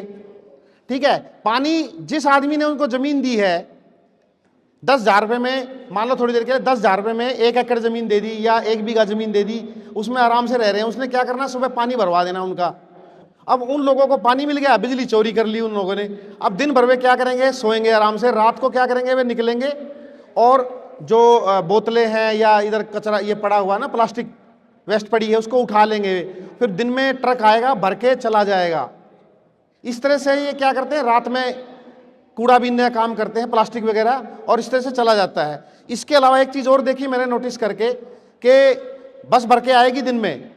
ठीक है। पानी जिस आदमी ने उनको ज़मीन दी है 10,000 रुपये में, मान लो थोड़ी देर के लिए 10,000 रुपये में 1 एकड़ ज़मीन दे दी या 1 बीघा ज़मीन दे दी, उसमें आराम से रह रहे हैं। उसने क्या करना? सुबह पानी भरवा देना उनका। अब उन लोगों को पानी मिल गया, बिजली चोरी कर ली उन लोगों ने। अब दिन भर वे क्या करेंगे? सोएंगे आराम से। रात को क्या करेंगे? वे निकलेंगे और जो बोतलें हैं या इधर कचरा ये पड़ा हुआ ना प्लास्टिक, वेस्ट पड़ी है उसको उठा लेंगे, फिर दिन में ट्रक आएगा भर के चला जाएगा। इस तरह से ये क्या करते हैं, रात में कूड़ा बीनने का काम करते हैं, प्लास्टिक वगैरह, और इस तरह से चला जाता है। इसके अलावा एक चीज़ और देखी मैंने नोटिस करके कि बस भर के आएगी दिन में,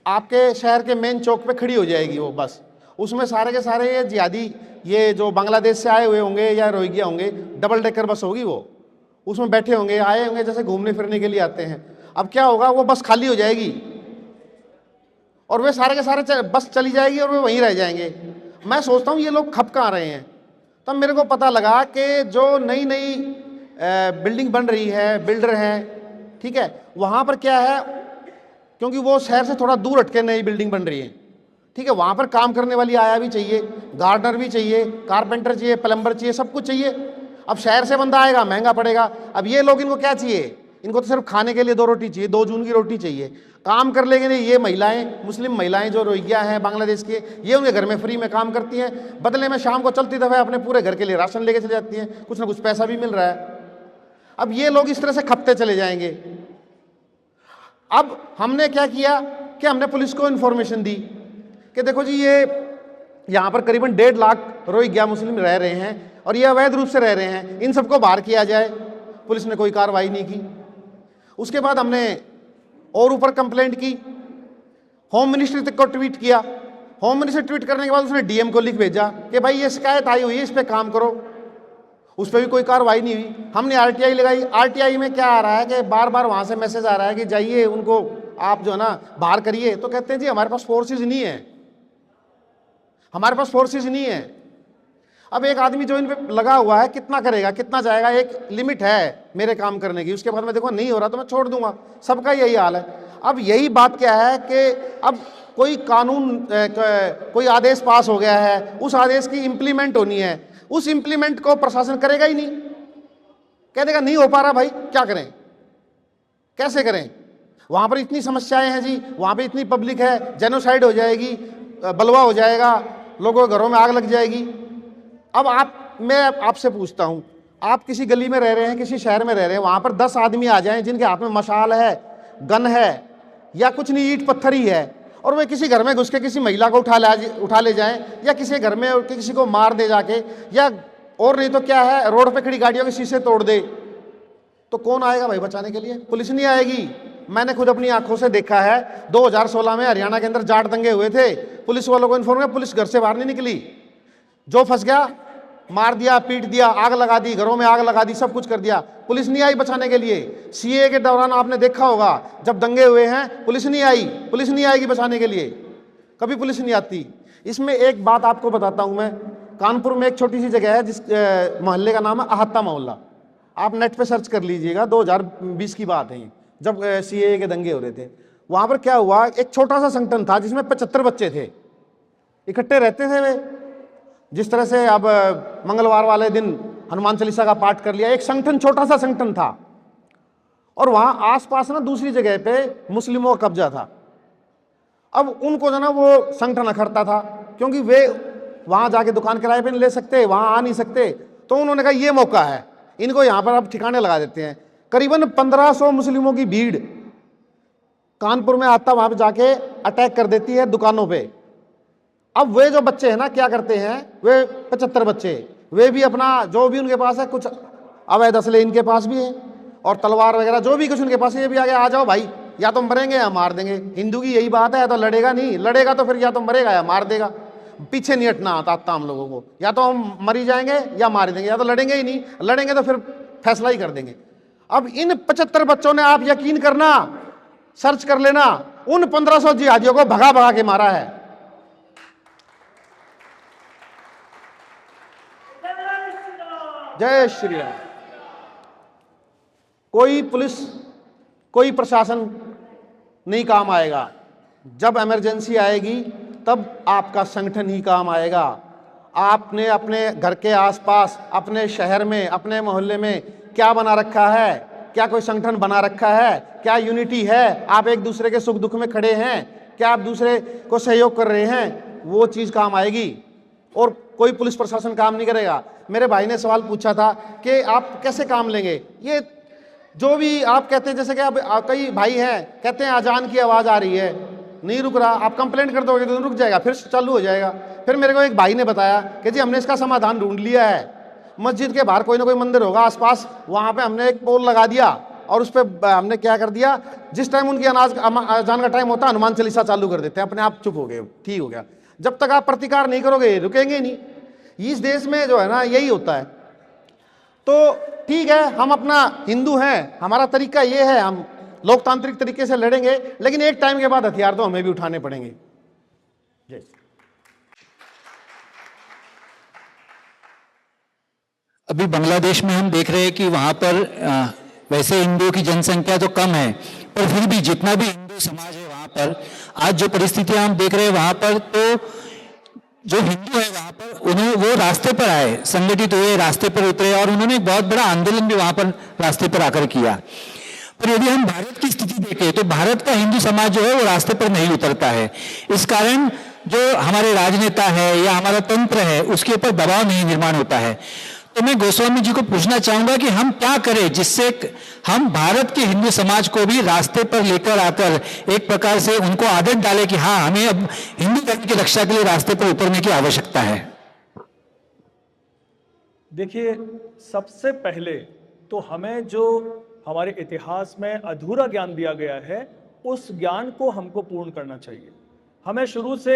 आपके शहर के मेन चौक पे खड़ी हो जाएगी वो बस, उसमें सारे के सारे ये जिहादी, ये जो बांग्लादेश से आए हुए होंगे या रोहिंग्या होंगे, डबल डेकर बस होगी वो, उसमें बैठे होंगे, आए होंगे जैसे घूमने फिरने के लिए आते हैं। अब क्या होगा, वो बस खाली हो जाएगी और वे सारे के सारे बस चली जाएगी और वे वहीं रह जाएंगे। मैं सोचता हूँ ये लोग खप कहाँ रहे हैं। तब मेरे को पता लगा कि जो नई नई बिल्डिंग बन रही है, बिल्डर हैं, ठीक है, वहाँ पर क्या है, क्योंकि वो शहर से थोड़ा दूर हटके नई बिल्डिंग बन रही है, ठीक है, वहाँ पर काम करने वाली आया भी चाहिए, गार्डनर भी चाहिए, कारपेंटर चाहिए, प्लम्बर चाहिए, सब कुछ चाहिए। अब शहर से बंदा आएगा महंगा पड़ेगा। अब ये लोग, इनको क्या चाहिए, इनको तो सिर्फ खाने के लिए 2 रोटी चाहिए, 2 जून की रोटी चाहिए। काम कर लेंगे नहीं, ये महिलाएं, मुस्लिम महिलाएं जो रोहिंग्या हैं बांग्लादेश के, ये उनके घर में फ्री में काम करती हैं, बदले में शाम को चलती दफे अपने पूरे घर के लिए राशन लेके चली जाती हैं, कुछ ना कुछ पैसा भी मिल रहा है। अब ये लोग इस तरह से खपते चले जाएंगे। अब हमने क्या किया कि हमने पुलिस को इन्फॉर्मेशन दी कि देखो जी, ये यहाँ पर करीबन 1.5 लाख रोहिंग्या मुस्लिम रह रहे हैं और ये अवैध रूप से रह रहे हैं, इन सबको बाहर किया जाए। पुलिस ने कोई कार्रवाई नहीं की। उसके बाद हमने और ऊपर कंप्लेंट की, होम मिनिस्ट्री तक को ट्वीट किया। होम मिनिस्ट्री ट्वीट करने के बाद उसने डीएम को लिख भेजा कि भाई ये शिकायत आई हुई है, इस पर काम करो। उस पर भी कोई कार्रवाई नहीं हुई। हमने आरटीआई लगाई। आरटीआई में क्या आ रहा है कि बार बार वहाँ से मैसेज आ रहा है कि जाइए उनको आप जो है ना बाहर करिए, तो कहते हैं जी हमारे पास फोर्सेज नहीं है, हमारे पास फोर्सेज नहीं है। अब एक आदमी जो इन पे लगा हुआ है कितना करेगा, कितना जाएगा, एक लिमिट है मेरे काम करने की, उसके बाद में देखो नहीं हो रहा तो मैं छोड़ दूंगा। सबका यही हाल है। अब यही बात क्या है कि अब कोई कानून, कोई आदेश पास हो गया है, उस आदेश की इम्प्लीमेंट होनी है, उस इम्प्लीमेंट को प्रशासन करेगा ही नहीं, कह देगा नहीं हो पा रहा भाई, क्या करें, कैसे करें, वहाँ पर इतनी समस्याएं हैं जी, वहाँ पे इतनी पब्लिक है, जेनोसाइड हो जाएगी, बलवा हो जाएगा, लोगों के घरों में आग लग जाएगी। अब मैं आपसे पूछता हूँ, आप किसी गली में रह रहे हैं, किसी शहर में रह रहे हैं, वहाँ पर 10 आदमी आ जाएं जिनके हाथ में मशाल है, गन है, या कुछ नहीं ईंट पत्थर ही है, और वे किसी घर में घुस के किसी महिला को उठा ले जाएं, या किसी घर में किसी को मार दे जाके, या और नहीं तो क्या है रोड पे खड़ी गाड़ियों के शीशे तोड़ दे, तो कौन आएगा भाई बचाने के लिए? पुलिस नहीं आएगी। मैंने खुद अपनी आंखों से देखा है, 2016 में हरियाणा के अंदर जाट दंगे हुए थे, पुलिस वालों को इन्फॉर्म किया, पुलिस घर से बाहर नहीं निकली, जो फंस गया मार दिया, पीट दिया, आग लगा दी, घरों में आग लगा दी, सब कुछ कर दिया, पुलिस नहीं आई बचाने के लिए। सीए के दौरान आपने देखा होगा जब दंगे हुए हैं, पुलिस नहीं आई, पुलिस नहीं आएगी बचाने के लिए, कभी पुलिस नहीं आती। इसमें एक बात आपको बताता हूं मैं, कानपुर में एक छोटी सी जगह है जिस मोहल्ले का नाम है आहत्ता मोहल्ला, आप नेट पे सर्च कर लीजिएगा, 2020 की बात है जब सीए के दंगे हो रहे थे। वहां पर क्या हुआ, एक छोटा सा संगठन था जिसमें 75 बच्चे थे, इकट्ठे रहते थे वे, जिस तरह से अब मंगलवार वाले दिन हनुमान चालीसा का पाठ कर लिया, एक संगठन, छोटा सा संगठन था, और वहां आसपास ना दूसरी जगह पे मुस्लिमों का कब्जा था। अब उनको जो ना वो संगठन अखड़ता था, क्योंकि वे वहां जाके दुकान किराए पे नहीं ले सकते, वहां आ नहीं सकते, तो उन्होंने कहा ये मौका है, इनको यहां पर अब ठिकाने लगा देते हैं। करीबन 1500 मुस्लिमों की भीड़ कानपुर में आता, वहां पे जाके अटैक कर देती है दुकानों पे। अब वे जो बच्चे हैं ना क्या करते हैं, वे 75 बच्चे, वे भी अपना जो भी उनके पास है, कुछ अवैध असले इनके पास भी है और तलवार वगैरह जो भी कुछ उनके पास है, ये भी आगे आ जाओ भाई, या तो मरेंगे या मार देंगे। हिंदू की यही बात है, या तो लड़ेगा नहीं, लड़ेगा तो फिर या तो मरेगा या मार देगा, पीछे नहीं हटना आता हम लोगों को, या तो हम मरी जाएंगे या मार देंगे, या तो लड़ेंगे ही नहीं, लड़ेंगे तो फिर फैसला ही कर देंगे। अब इन 75 बच्चों ने, आप यकीन करना, सर्च कर लेना, उन 1500 जिहादियों को भगा भगा के मारा है। जय श्री राम। कोई पुलिस, कोई प्रशासन नहीं काम आएगा। जब इमरजेंसी आएगी तब आपका संगठन ही काम आएगा। आपने अपने घर के आसपास, अपने शहर में, अपने मोहल्ले में क्या बना रखा है? क्या कोई संगठन बना रखा है? क्या यूनिटी है? आप एक दूसरे के सुख दुख में खड़े हैं? क्या आप दूसरे को सहयोग कर रहे हैं? वो चीज़ काम आएगी, और कोई पुलिस प्रशासन काम नहीं करेगा। मेरे भाई ने सवाल पूछा था कि आप कैसे काम लेंगे? ये जो भी आप कहते हैं, जैसे कि अब कई भाई हैं कहते हैं अजान की आवाज़ आ रही है, नहीं रुक रहा, आप कंप्लेंट कर दोगे तो रुक जाएगा, फिर चालू हो जाएगा। फिर मेरे को एक भाई ने बताया कि जी हमने इसका समाधान ढूंढ लिया है, मस्जिद के बाहर कोई ना कोई मंदिर होगा आसपास, वहाँ पे हमने एक पोल लगा दिया और उस पर हमने क्या कर दिया, जिस टाइम उनकी अजान का टाइम होता है हनुमान चालीसा चालू कर देते हैं, अपने आप चुप हो गए, ठीक हो गया। जब तक आप प्रतिकार नहीं करोगे रुकेंगे नहीं। इस देश में जो है ना यही होता है। तो ठीक है, हम अपना हिंदू हैं, हमारा तरीका ये है, हम लोकतांत्रिक तरीके से लड़ेंगे, लेकिन एक टाइम के बाद हथियार तो हमें भी उठाने पड़ेंगे। जय। अभी बांग्लादेश में हम देख रहे हैं कि वहां पर वैसे हिंदुओं की जनसंख्या तो कम है, पर फिर भी जितना भी हिंदू समाज है वहां पर आज जो परिस्थितियां हम देख रहे हैं वहां पर, तो जो हिंदू है वहां पर वो रास्ते पर आए, संगठित हुए, रास्ते पर उतरे और उन्होंने एक बहुत बड़ा आंदोलन भी वहां पर रास्ते पर आकर किया। पर यदि हम भारत की स्थिति देखें तो भारत का हिंदू समाज जो है वो रास्ते पर नहीं उतरता है। इस कारण जो हमारे राजनेता है या हमारा तंत्र है उसके ऊपर दबाव नहीं निर्माण होता है। तो मैं गोस्वामी जी को पूछना चाहूंगा कि हम क्या करें जिससे हम भारत के हिंदू समाज को भी रास्ते पर लेकर आकर एक प्रकार से उनको आदत डालें कि हाँ, हमें अब हिंदू धर्म की रक्षा के लिए रास्ते पर उतरने की आवश्यकता है। देखिए, सबसे पहले तो हमें जो हमारे इतिहास में अधूरा ज्ञान दिया गया है उस ज्ञान को हमको पूर्ण करना चाहिए। हमें शुरू से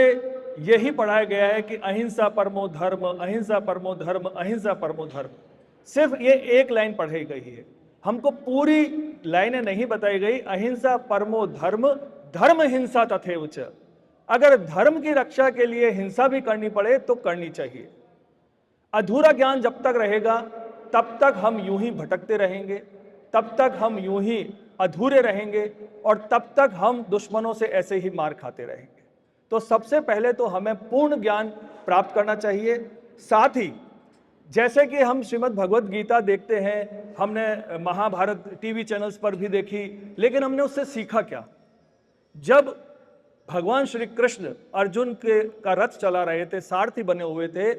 यही पढ़ाया गया है कि अहिंसा परमो धर्म, अहिंसा परमो धर्म, अहिंसा परमो धर्म। सिर्फ ये एक लाइन पढ़ाई गई है, हमको पूरी लाइनें नहीं बताई गई। अहिंसा परमो धर्म, धर्म हिंसा तथैव च। अगर धर्म की रक्षा के लिए हिंसा भी करनी पड़े तो करनी चाहिए। अधूरा ज्ञान जब तक रहेगा तब तक हम यूं ही भटकते रहेंगे, तब तक हम यूं ही अधूरे रहेंगे और तब तक हम दुश्मनों से ऐसे ही मार खाते रहेंगे। तो सबसे पहले तो हमें पूर्ण ज्ञान प्राप्त करना चाहिए। साथ ही जैसे कि हम श्रीमद् भगवत गीता देखते हैं, हमने महाभारत टीवी चैनल्स पर भी देखी, लेकिन हमने उससे सीखा क्या? जब भगवान श्री कृष्ण अर्जुन का रथ चला रहे थे, सारथी बने हुए थे,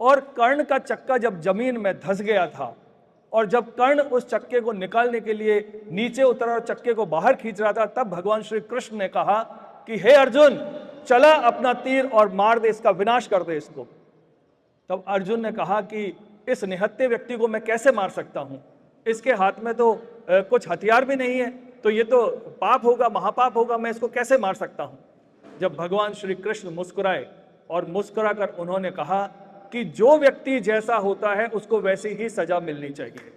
और कर्ण का चक्का जब जमीन में धंस गया था और जब कर्ण उस चक्के को निकालने के लिए नीचे उतरा और चक्के को बाहर खींच रहा था, तब भगवान श्री कृष्ण ने कहा कि हे अर्जुन, चला अपना तीर और मार दे, इसका विनाश कर दे इसको। तब अर्जुन ने कहा कि इस निहत्थे व्यक्ति को मैं कैसे मार सकता हूं, इसके हाथ में तो कुछ हथियार भी नहीं है, तो ये तो पाप होगा, महापाप होगा, मैं इसको कैसे मार सकता हूं। जब भगवान श्री कृष्ण मुस्कुराए और मुस्कुरा कर उन्होंने कहा कि जो व्यक्ति जैसा होता है उसको वैसी ही सजा मिलनी चाहिए।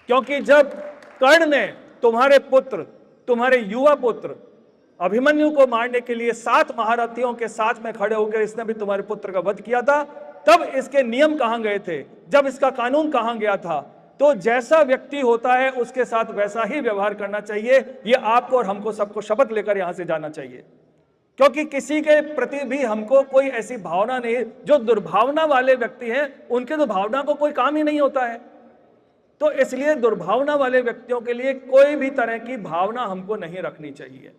क्योंकि जब कर्ण ने तुम्हारे पुत्र, तुम्हारे युवा पुत्र अभिमन्यु को मारने के लिए 7 महारथियों के साथ में खड़े होकर इसने भी तुम्हारे पुत्र का वध किया था, तब इसके नियम कहां गए थे, जब इसका कानून कहां गया था। तो जैसा व्यक्ति होता है उसके साथ वैसा ही व्यवहार करना चाहिए। ये आपको और हमको सबको शपथ लेकर यहां से जाना चाहिए, क्योंकि किसी के प्रति भी हमको कोई ऐसी भावना नहीं। जो दुर्भावना वाले व्यक्ति हैं उनके तो भावना को कोई काम ही नहीं होता है। तो इसलिए दुर्भावना वाले व्यक्तियों के लिए कोई भी तरह की भावना हमको नहीं रखनी चाहिए।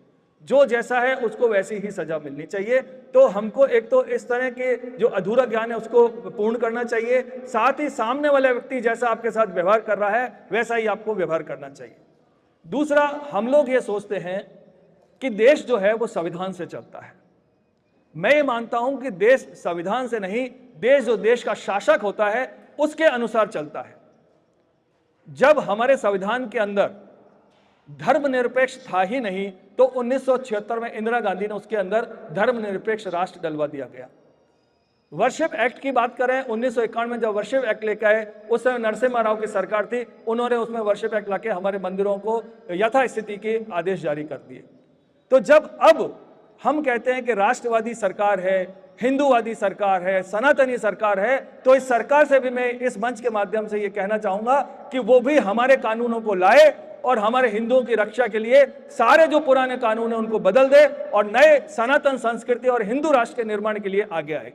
जो जैसा है उसको वैसी ही सजा मिलनी चाहिए। तो हमको एक तो इस तरह के जो अधूरा ज्ञान है उसको पूर्ण करना चाहिए, साथ ही सामने वाला व्यक्ति जैसा आपके साथ व्यवहार कर रहा है वैसा ही आपको व्यवहार करना चाहिए। दूसरा, हम लोग ये सोचते हैं कि देश जो है वो संविधान से चलता है। मैं ये मानता हूं कि देश संविधान से नहीं, देश जो देश का शासक होता है उसके अनुसार चलता है। जब हमारे संविधान के अंदर धर्मनिरपेक्ष था ही नहीं, तो 1976 में इंदिरा गांधी ने उसके अंदर धर्मनिरपेक्ष राष्ट्र डलवा दिया गया। वर्शिप एक्ट की बात करें, 1951 में जब वर्शिप एक्ट लेकर आए, उस समय नरसिम्हा राव की सरकार थी, उन्होंने उसमें वर्शिप एक्ट लाके हमारे मंदिरों को यथास्थिति के आदेश जारी कर दिए। तो जब अब हम कहते हैं कि राष्ट्रवादी सरकार है, हिंदूवादी सरकार है, सनातनी सरकार है, तो इस सरकार से भी मैं इस मंच के माध्यम से ये कहना चाहूंगा कि वो भी हमारे कानूनों को लाए और हमारे हिंदुओं की रक्षा के लिए सारे जो पुराने कानून हैं उनको बदल दे और नए सनातन संस्कृति और हिंदू राष्ट्र के निर्माण के लिए आगे आए।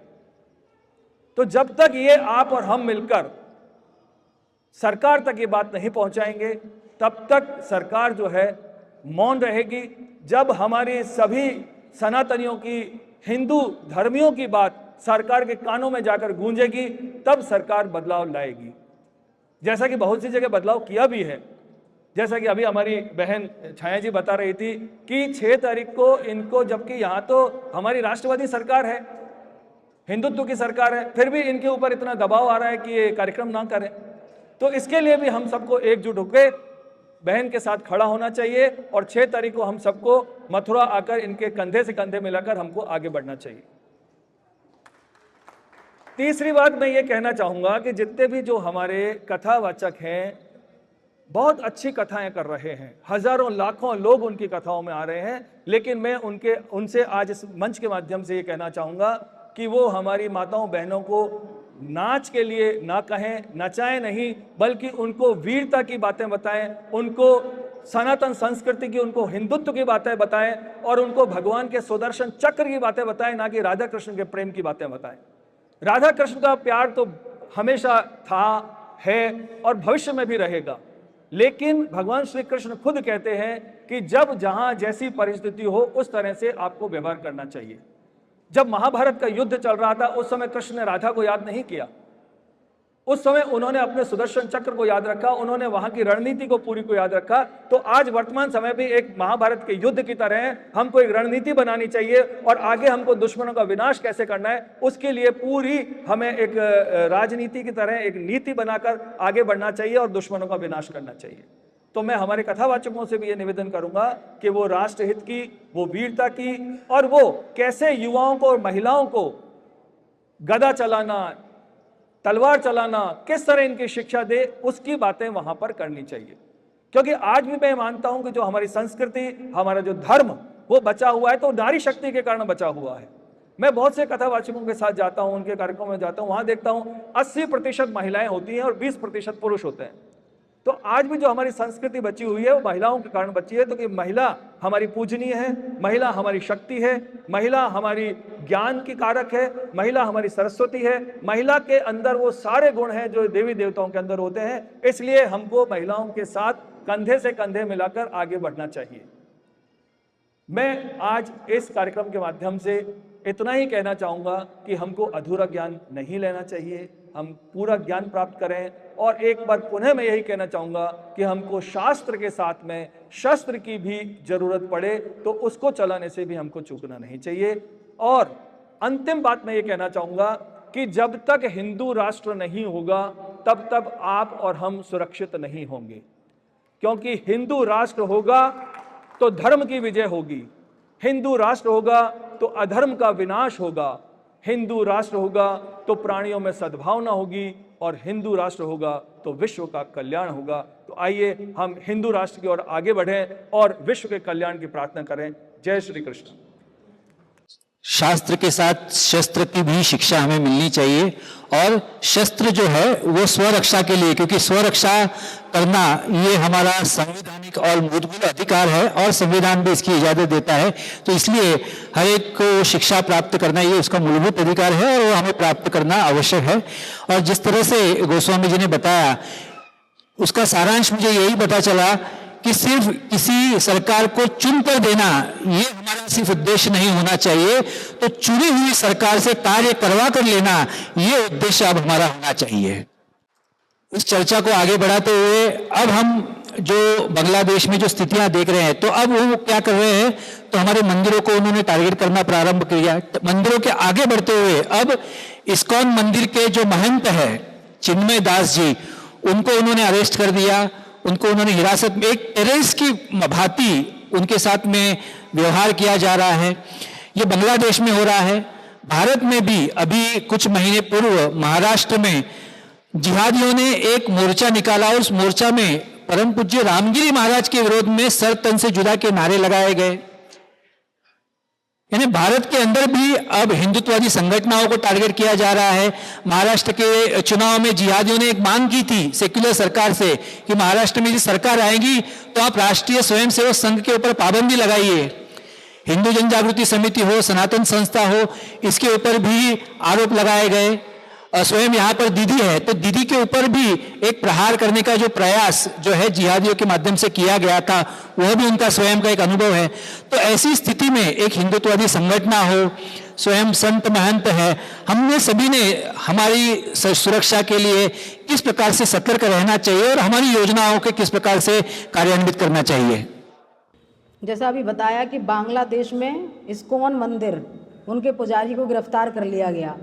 तो जब तक ये आप और हम मिलकर सरकार तक ये बात नहीं पहुंचाएंगे, तब तक सरकार जो है मौन रहेगी। जब हमारी सभी सनातनियों की, हिंदू धर्मियों की बात सरकार के कानों में जाकर गूंजेगी, तब सरकार बदलाव लाएगी। जैसा कि बहुत सी जगह बदलाव किया भी है। जैसा कि अभी हमारी बहन छाया जी बता रही थी कि 6 तारीख को इनको, जबकि यहाँ तो हमारी राष्ट्रवादी सरकार है, हिंदुत्व की सरकार है, फिर भी इनके ऊपर इतना दबाव आ रहा है कि ये कार्यक्रम ना करें। तो इसके लिए भी हम सबको एकजुट होकर बहन के साथ खड़ा होना चाहिए और 6 तारीख को हम सबको मथुरा आकर इनके कंधे से कंधे मिलाकर हमको आगे बढ़ना चाहिए। तीसरी बात मैं ये कहना चाहूंगा कि जितने भी जो हमारे कथावाचक हैं बहुत अच्छी कथाएं कर रहे हैं, हजारों लाखों लोग उनकी कथाओं में आ रहे हैं, लेकिन मैं उनसे आज इस मंच के माध्यम से ये कहना चाहूंगा कि वो हमारी माताओं बहनों को नाच के लिए ना कहें, नचाएं नहीं, बल्कि उनको वीरता की बातें बताएं, उनको सनातन संस्कृति की, उनको हिंदुत्व की बातें बताएं और उनको भगवान के सुदर्शन चक्र की बातें बताएं, ना कि राधा कृष्ण के प्रेम की बातें बताएं। राधा कृष्ण का प्यार तो हमेशा था, है और भविष्य में भी रहेगा, लेकिन भगवान श्री कृष्ण खुद कहते हैं कि जब जहां जैसी परिस्थिति हो उस तरह से आपको व्यवहार करना चाहिए। जब महाभारत का युद्ध चल रहा था उस समय कृष्ण ने राधा को याद नहीं किया, उस समय उन्होंने अपने सुदर्शन चक्र को याद रखा, उन्होंने वहां की रणनीति को पूरी को याद रखा। तो आज वर्तमान समय भी एक महाभारत के युद्ध की तरह हमको एक रणनीति बनानी चाहिए और आगे हमको दुश्मनों का विनाश कैसे करना है उसके लिए पूरी हमें एक राजनीति की तरह एक नीति बनाकर आगे बढ़ना चाहिए और दुश्मनों का विनाश करना चाहिए। तो मैं हमारे कथावाचकों से भी ये निवेदन करूंगा कि वो राष्ट्रहित की, वो वीरता की और वो कैसे युवाओं को और महिलाओं को गदा चलाना, तलवार चलाना, किस तरह इनकी शिक्षा दे, उसकी बातें वहां पर करनी चाहिए। क्योंकि आज भी मैं मानता हूं कि जो हमारी संस्कृति, हमारा जो धर्म वो बचा हुआ है तो नारी शक्ति के कारण बचा हुआ है। मैं बहुत से कथावाचकों के साथ जाता हूं, उनके कार्यक्रम में जाता हूं, वहां देखता हूं 80% महिलाएं होती हैं और 20% पुरुष होते हैं। तो आज भी जो हमारी संस्कृति बची हुई है वो महिलाओं के कारण बची है। तो कि महिला हमारी पूजनीय है, महिला हमारी शक्ति है, महिला हमारी ज्ञान की कारक है, महिला हमारी सरस्वती है, महिला के अंदर वो सारे गुण हैं जो देवी देवताओं के अंदर होते हैं। इसलिए हमको महिलाओं के साथ कंधे से कंधे मिलाकर आगे बढ़ना चाहिए। मैं आज इस कार्यक्रम के माध्यम से इतना ही कहना चाहूंगा कि हमको अधूरा ज्ञान नहीं लेना चाहिए, हम पूरा ज्ञान प्राप्त करें। और एक बार पुनः मैं यही कहना चाहूंगा कि हमको शास्त्र के साथ में शस्त्र की भी जरूरत पड़े तो उसको चलाने से भी हमको चूकना नहीं चाहिए। और अंतिम बात मैं ये कहना चाहूंगा कि जब तक हिंदू राष्ट्र नहीं होगा तब तक आप और हम सुरक्षित नहीं होंगे, क्योंकि हिंदू राष्ट्र होगा तो धर्म की विजय होगी, हिंदू राष्ट्र होगा तो अधर्म का विनाश होगा, हिंदू राष्ट्र होगा तो प्राणियों में सद्भावना होगी और हिंदू राष्ट्र होगा तो विश्व का कल्याण होगा। तो आइए हम हिंदू राष्ट्र की ओर आगे बढ़ें और विश्व के कल्याण की प्रार्थना करें। जय श्री कृष्ण। शास्त्र के साथ शस्त्र की भी शिक्षा हमें मिलनी चाहिए और शस्त्र जो है वो स्वरक्षा के लिए, क्योंकि स्वरक्षा करना ये हमारा संवैधानिक और मूलभूत अधिकार है और संविधान भी इसकी इजाजत देता है। तो इसलिए हर एक को शिक्षा प्राप्त करना ये उसका मूलभूत अधिकार है और वो हमें प्राप्त करना आवश्यक है। और जिस तरह से गोस्वामी जी ने बताया उसका सारांश मुझे यही पता चला कि सिर्फ किसी सरकार को चुनकर देना ये हमारा सिर्फ उद्देश्य नहीं होना चाहिए, तो चुनी हुई सरकार से कार्य करवा कर लेना ये उद्देश्य अब हमारा होना चाहिए। इस चर्चा को आगे बढ़ाते हुए अब हम जो बांग्लादेश में जो स्थितियां देख रहे हैं तो अब वो क्या कर रहे हैं, तो हमारे मंदिरों को उन्होंने टारगेट करना प्रारंभ किया। मंदिरों के आगे बढ़ते हुए अब इस्कॉन मंदिर के जो महंत है चिन्मय दास जी, उनको उन्होंने अरेस्ट कर दिया, उनको उन्होंने हिरासत में एक टेररिस्ट की भांति उनके साथ में व्यवहार किया जा रहा है। ये बांग्लादेश में हो रहा है। भारत में भी अभी कुछ महीने पूर्व महाराष्ट्र में जिहादियों ने एक मोर्चा निकाला और उस मोर्चा में परम पूज्य रामगिरी महाराज के विरोध में सर तन से जुदा के नारे लगाए गए। यानी भारत के अंदर भी अब हिंदुत्ववादी संगठनों को टारगेट किया जा रहा है। महाराष्ट्र के चुनाव में जिहादियों ने एक मांग की थी सेक्युलर सरकार से कि महाराष्ट्र में यदि सरकार आएगी तो आप राष्ट्रीय स्वयंसेवक संघ के ऊपर पाबंदी लगाइए। हिंदू जन जागृति समिति हो, सनातन संस्था हो, इसके ऊपर भी आरोप लगाए गए। स्वयं यहाँ पर दीदी है तो दीदी के ऊपर भी एक प्रहार करने का जो प्रयास जो है जिहादियों के माध्यम से किया गया था वह भी उनका स्वयं का एक अनुभव है। तो ऐसी स्थिति में एक हिंदुत्ववादी संगठन हो, स्वयं संत महंत हैं, हमने सभी ने हमारी सुरक्षा के लिए किस प्रकार से सतर्क रहना चाहिए और हमारी योजनाओं के किस प्रकार से कार्यान्वित करना चाहिए? जैसा अभी बताया कि बांग्लादेश में इस्कॉन मंदिर, उनके पुजारी को गिरफ्तार कर लिया गया।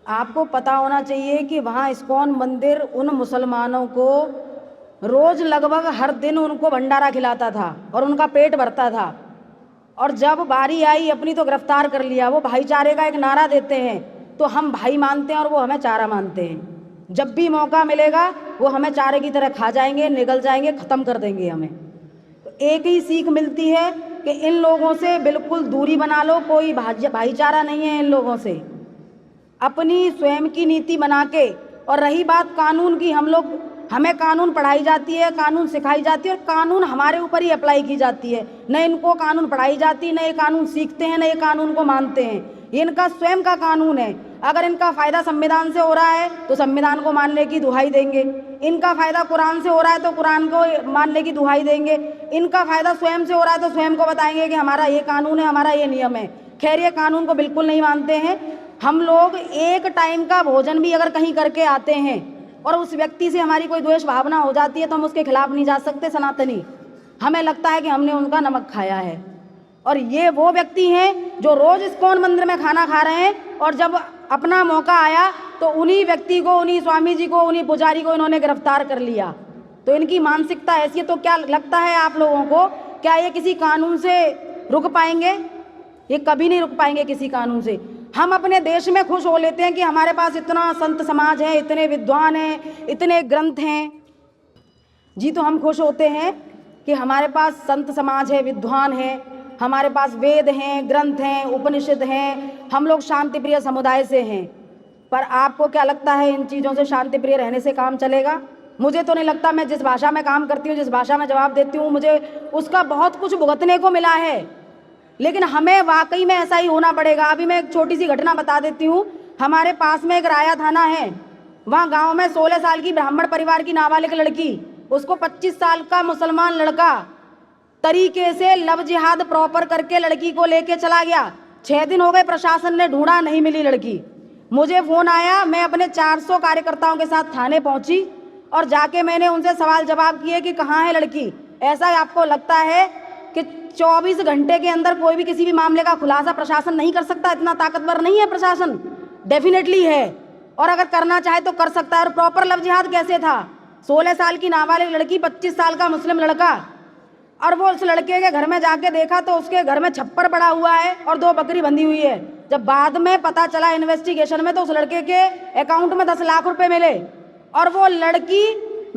आपको पता होना चाहिए कि वहाँ इस्कॉन मंदिर उन मुसलमानों को रोज़ लगभग हर दिन उनको भंडारा खिलाता था और उनका पेट भरता था, और जब बारी आई अपनी तो गिरफ्तार कर लिया। वो भाईचारे का एक नारा देते हैं, तो हम भाई मानते हैं और वो हमें चारा मानते हैं। जब भी मौका मिलेगा वो हमें चारे की तरह खा जाएंगे, निगल जाएंगे, ख़त्म कर देंगे हमें। तो एक ही सीख मिलती है कि इन लोगों से बिल्कुल दूरी बना लो, कोई भाईचारा नहीं है इन लोगों से। अपनी स्वयं की नीति बना के, और रही बात कानून की, हमें कानून पढ़ाई जाती है, कानून सिखाई जाती है और कानून हमारे ऊपर ही अप्लाई की जाती है। न इनको कानून पढ़ाई जाती, न ये कानून सीखते हैं, न ये कानून को मानते हैं। ये इनका स्वयं का कानून है। अगर इनका फ़ायदा संविधान से हो रहा है तो संविधान को मानने की दुहाई देंगे, इनका फ़ायदा कुरान से हो रहा है तो कुरान को मानने की दुहाई देंगे, इनका फ़ायदा स्वयं से हो रहा है तो स्वयं को बताएंगे कि हमारा ये कानून है, हमारा ये नियम है। खैर, ये कानून को बिल्कुल नहीं मानते हैं। हम लोग एक टाइम का भोजन भी अगर कहीं करके आते हैं और उस व्यक्ति से हमारी कोई द्वेष भावना हो जाती है तो हम उसके खिलाफ नहीं जा सकते। सनातनी, हमें लगता है कि हमने उनका नमक खाया है। और ये वो व्यक्ति हैं जो रोज़ इस्कॉन मंदिर में खाना खा रहे हैं, और जब अपना मौका आया तो उन्हीं व्यक्ति को, उन्हीं स्वामी जी को, उन्हीं पुजारी को इन्होंने गिरफ्तार कर लिया। तो इनकी मानसिकता ऐसी है। तो क्या लगता है आप लोगों को, क्या ये किसी कानून से रुक पाएंगे? ये कभी नहीं रुक पाएंगे किसी कानून से। हम अपने देश में खुश हो लेते हैं कि हमारे पास इतना संत समाज है, इतने विद्वान हैं, इतने ग्रंथ हैं जी, तो हम खुश होते हैं कि हमारे पास संत समाज है, विद्वान है, हमारे पास वेद हैं, ग्रंथ हैं, उपनिषद हैं, हम लोग शांति प्रिय समुदाय से हैं। पर आपको क्या लगता है इन चीज़ों से शांति प्रिय रहने से काम चलेगा? मुझे तो नहीं लगता। मैं जिस भाषा में काम करती हूँ, जिस भाषा में जवाब देती हूँ, मुझे उसका बहुत कुछ भुगतने को मिला है, लेकिन हमें वाकई में ऐसा ही होना पड़ेगा। अभी मैं एक छोटी सी घटना बता देती हूँ। हमारे पास में एक राया थाना है, वहाँ गांव में 16 साल की ब्राह्मण परिवार की नाबालिग लड़की, उसको 25 साल का मुसलमान लड़का तरीके से लव जिहाद प्रॉपर करके लड़की को लेके चला गया। 6 दिन हो गए, प्रशासन ने ढूंढा, नहीं मिली लड़की। मुझे फ़ोन आया, मैं अपने 400 कार्यकर्ताओं के साथ थाने पहुँची और जाके मैंने उनसे सवाल जवाब किए कि कहाँ है लड़की। ऐसा आपको लगता है कि 24 घंटे के अंदर कोई भी किसी भी मामले का खुलासा प्रशासन नहीं कर सकता? इतना ताकतवर नहीं है प्रशासन? डेफिनेटली है, और अगर करना चाहे तो कर सकता है। और प्रॉपर लव जिहाद कैसे था? 16 साल की नाबालिग लड़की, 25 साल का मुस्लिम लड़का, और वो उस लड़के के घर में जाके देखा तो उसके घर में छप्पर पड़ा हुआ है और 2 बकरी बंधी हुई है। जब बाद में पता चला इन्वेस्टिगेशन में, तो उस लड़के के अकाउंट में 10 लाख रुपए मिले और वो लड़की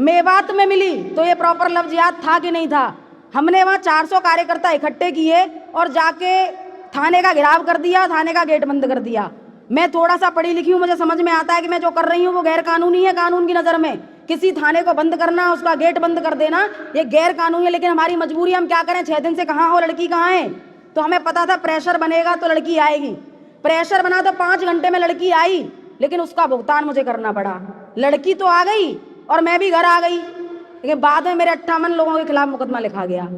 मेवात में मिली। तो ये प्रॉपर लव जिहाद था कि नहीं था? हमने वहाँ 400 कार्यकर्ता इकट्ठे किए और जाके थाने का घेराव कर दिया, थाने का गेट बंद कर दिया। मैं थोड़ा सा पढ़ी लिखी हूँ, मुझे समझ में आता है कि मैं जो कर रही हूँ वो गैर कानूनी है कानून की नज़र में। किसी थाने को बंद करना, उसका गेट बंद कर देना, ये गैर कानूनी है। लेकिन हमारी मजबूरी, हम क्या करें? 6 दिन से कहाँ हो, लड़की कहाँ है? तो हमें पता था प्रेशर बनेगा तो लड़की आएगी। प्रेशर बना तो 5 घंटे में लड़की आई, लेकिन उसका भुगतान मुझे करना पड़ा। लड़की तो आ गई और मैं भी घर आ गई, लेकिन बाद में मेरे 58 लोगों के खिलाफ मुकदमा लिखा गया,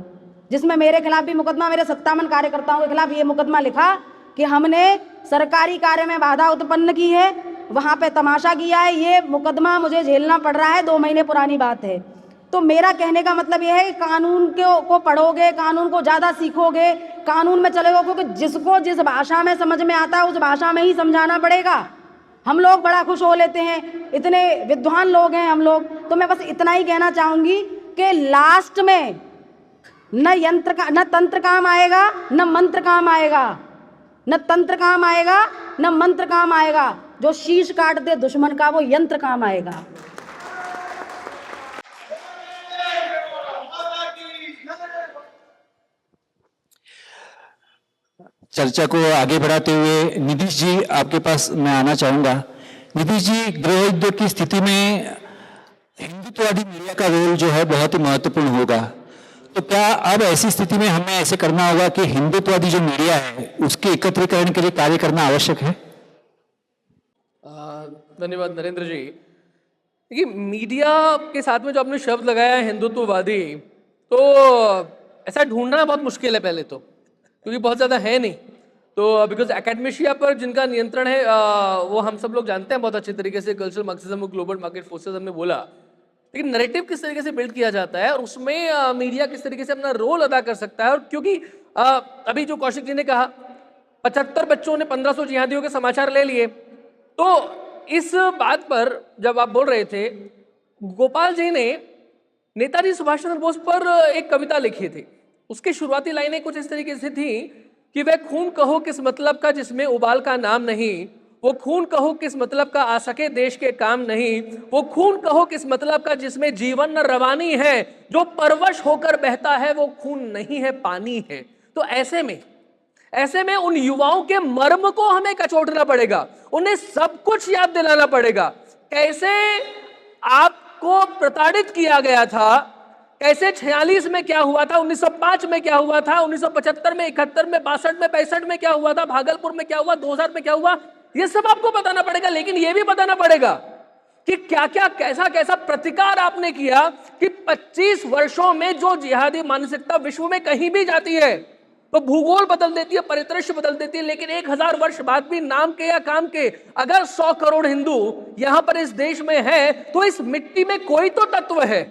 जिसमें मेरे खिलाफ भी मुकदमा, मेरे 57 कार्यकर्ताओं के खिलाफ ये मुकदमा लिखा कि हमने सरकारी कार्य में बाधा उत्पन्न की है, वहाँ पे तमाशा किया है। ये मुकदमा मुझे झेलना पड़ रहा है, 2 महीने पुरानी बात है। तो मेरा कहने का मतलब यह है कि कानून को पढ़ोगे, कानून को ज़्यादा सीखोगे, कानून में चलेगा, क्योंकि जिसको जिस भाषा में समझ में आता है उस भाषा में ही समझाना पड़ेगा। हम लोग बड़ा खुश हो लेते हैं, इतने विद्वान लोग हैं हम लोग। तो मैं बस इतना ही कहना चाहूँगी कि लास्ट में न तंत्र काम आएगा, न मंत्र काम आएगा, न तंत्र काम आएगा, न मंत्र काम आएगा। जो शीश काट दे दुश्मन का वो यंत्र काम आएगा। चर्चा को आगे बढ़ाते हुए नीतीश जी, आपके पास मैं आना चाहूंगा। नीतीश जी, गृह युद्ध की स्थिति में हिंदुत्ववादी मीडिया का रोल जो है बहुत ही महत्वपूर्ण होगा। तो क्या अब ऐसी स्थिति में हमें ऐसे करना होगा कि हिंदुत्ववादी जो मीडिया है उसके एकत्रीकरण के लिए कार्य करना आवश्यक है? धन्यवाद नरेंद्र जी। देखिए, मीडिया के साथ में जो आपने शब्द लगाया है हिंदुत्ववादी, तो ऐसा ढूंढना बहुत मुश्किल है पहले तो, क्योंकि बहुत ज़्यादा है नहीं। तो बिकॉज एकेडमिशिया पर जिनका नियंत्रण है वो हम सब लोग जानते हैं बहुत अच्छे तरीके से, कल्चरल मार्क्सिज्म और ग्लोबल मार्केट फोर्सेस हमने बोला, लेकिन नैरेटिव किस तरीके से बिल्ड किया जाता है और उसमें मीडिया किस तरीके से अपना रोल अदा कर सकता है। और क्योंकि अभी जो कौशिक जी ने कहा 75 बच्चों ने 1500 जिहादियों के समाचार ले लिए, तो इस बात पर जब आप बोल रहे थे, गोपाल जी ने नेताजी सुभाष चंद्र बोस पर एक कविता लिखी थी। उसकी शुरुआती लाइनें कुछ इस तरीके से थी कि वह खून कहो किस मतलब का जिसमें उबाल का नाम नहीं, वो खून कहो किस मतलब का आ सके देश के काम नहीं, वो खून कहो किस मतलब का जिसमें जीवन न रवानी है, जो परवश होकर बहता है वो खून नहीं है पानी है। तो ऐसे में उन युवाओं के मर्म को हमें कचोटना पड़ेगा, उन्हें सब कुछ याद दिलाना पड़ेगा। कैसे आपको प्रताड़ित किया गया था, कैसे 46 में क्या हुआ था, 1905 में क्या हुआ था, 1975 में, 71 में, 62 में, 65 में क्या हुआ था, भागलपुर में क्या हुआ, 2000 में क्या हुआ, ये सब आपको बताना पड़ेगा। लेकिन ये भी बताना पड़ेगा कि क्या क्या कैसा कैसा प्रतिकार आपने किया कि 25 वर्षों में जो जिहादी मानसिकता विश्व में कहीं भी जाती है तो भूगोल बदल देती है, परिदृश्य बदल देती है, लेकिन 1000 वर्ष बाद भी नाम के या काम के अगर 100 करोड़ हिंदू यहां पर इस देश में है, तो इस मिट्टी में कोई तो तत्व है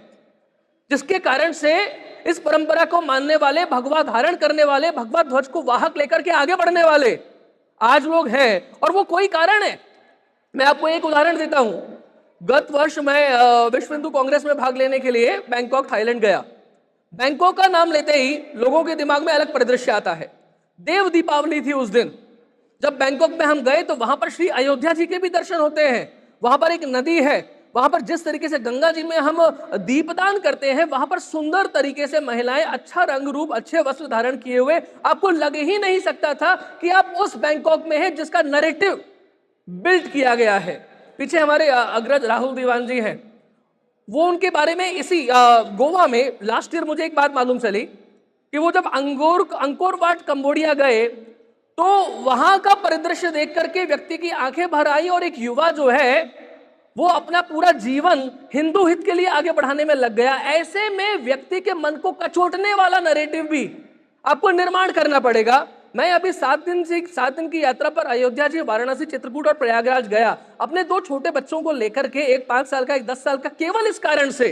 जिसके कारण से इस परंपरा को मानने वाले, भगवा धारण करने वाले, भगवा ध्वज को वाहक लेकर के आगे बढ़ने वाले आज लोग हैं, और वो कोई कारण है। मैं आपको एक उदाहरण देता हूं। गत वर्ष मैं विश्व हिंदू कांग्रेस में भाग लेने के लिए बैंकॉक, थाईलैंड गया। बैंकॉक का नाम लेते ही लोगों के दिमाग में अलग परिदृश्य आता है। देव दीपावली थी उस दिन। जब बैंकॉक में हम गए तो वहां पर श्री अयोध्या जी के भी दर्शन होते हैं। वहां पर एक नदी है, वहां पर जिस तरीके से गंगा जी में हम दीपदान करते हैं, वहां पर सुंदर तरीके से महिलाएं अच्छा रंग रूप, अच्छे वस्त्र धारण किए हुए, आपको लग ही नहीं सकता था कि आप उस बैंकॉक में हैं जिसका नैरेटिव बिल्ड किया गया है। पीछे हमारे अग्रज राहुल दीवान जी हैं, वो उनके बारे में इसी गोवा में लास्ट ईयर मुझे एक बात मालूम चली कि वो जब अंकोर वाट कंबोडिया गए तो वहां का परिदृश्य देख करके व्यक्ति की आंखें भर आई और एक युवा जो है वो अपना पूरा जीवन हिंदू हित के लिए आगे बढ़ाने में लग गया। ऐसे में व्यक्ति के मन को कचोटने वाला नैरेटिव भी आपको निर्माण करना पड़ेगा। मैं अभी 7 दिन की यात्रा पर अयोध्या जी, वाराणसी, चित्रकूट और प्रयागराज गया अपने 2 छोटे बच्चों को लेकर के, एक 5 साल का, एक 10 साल का, केवल इस कारण से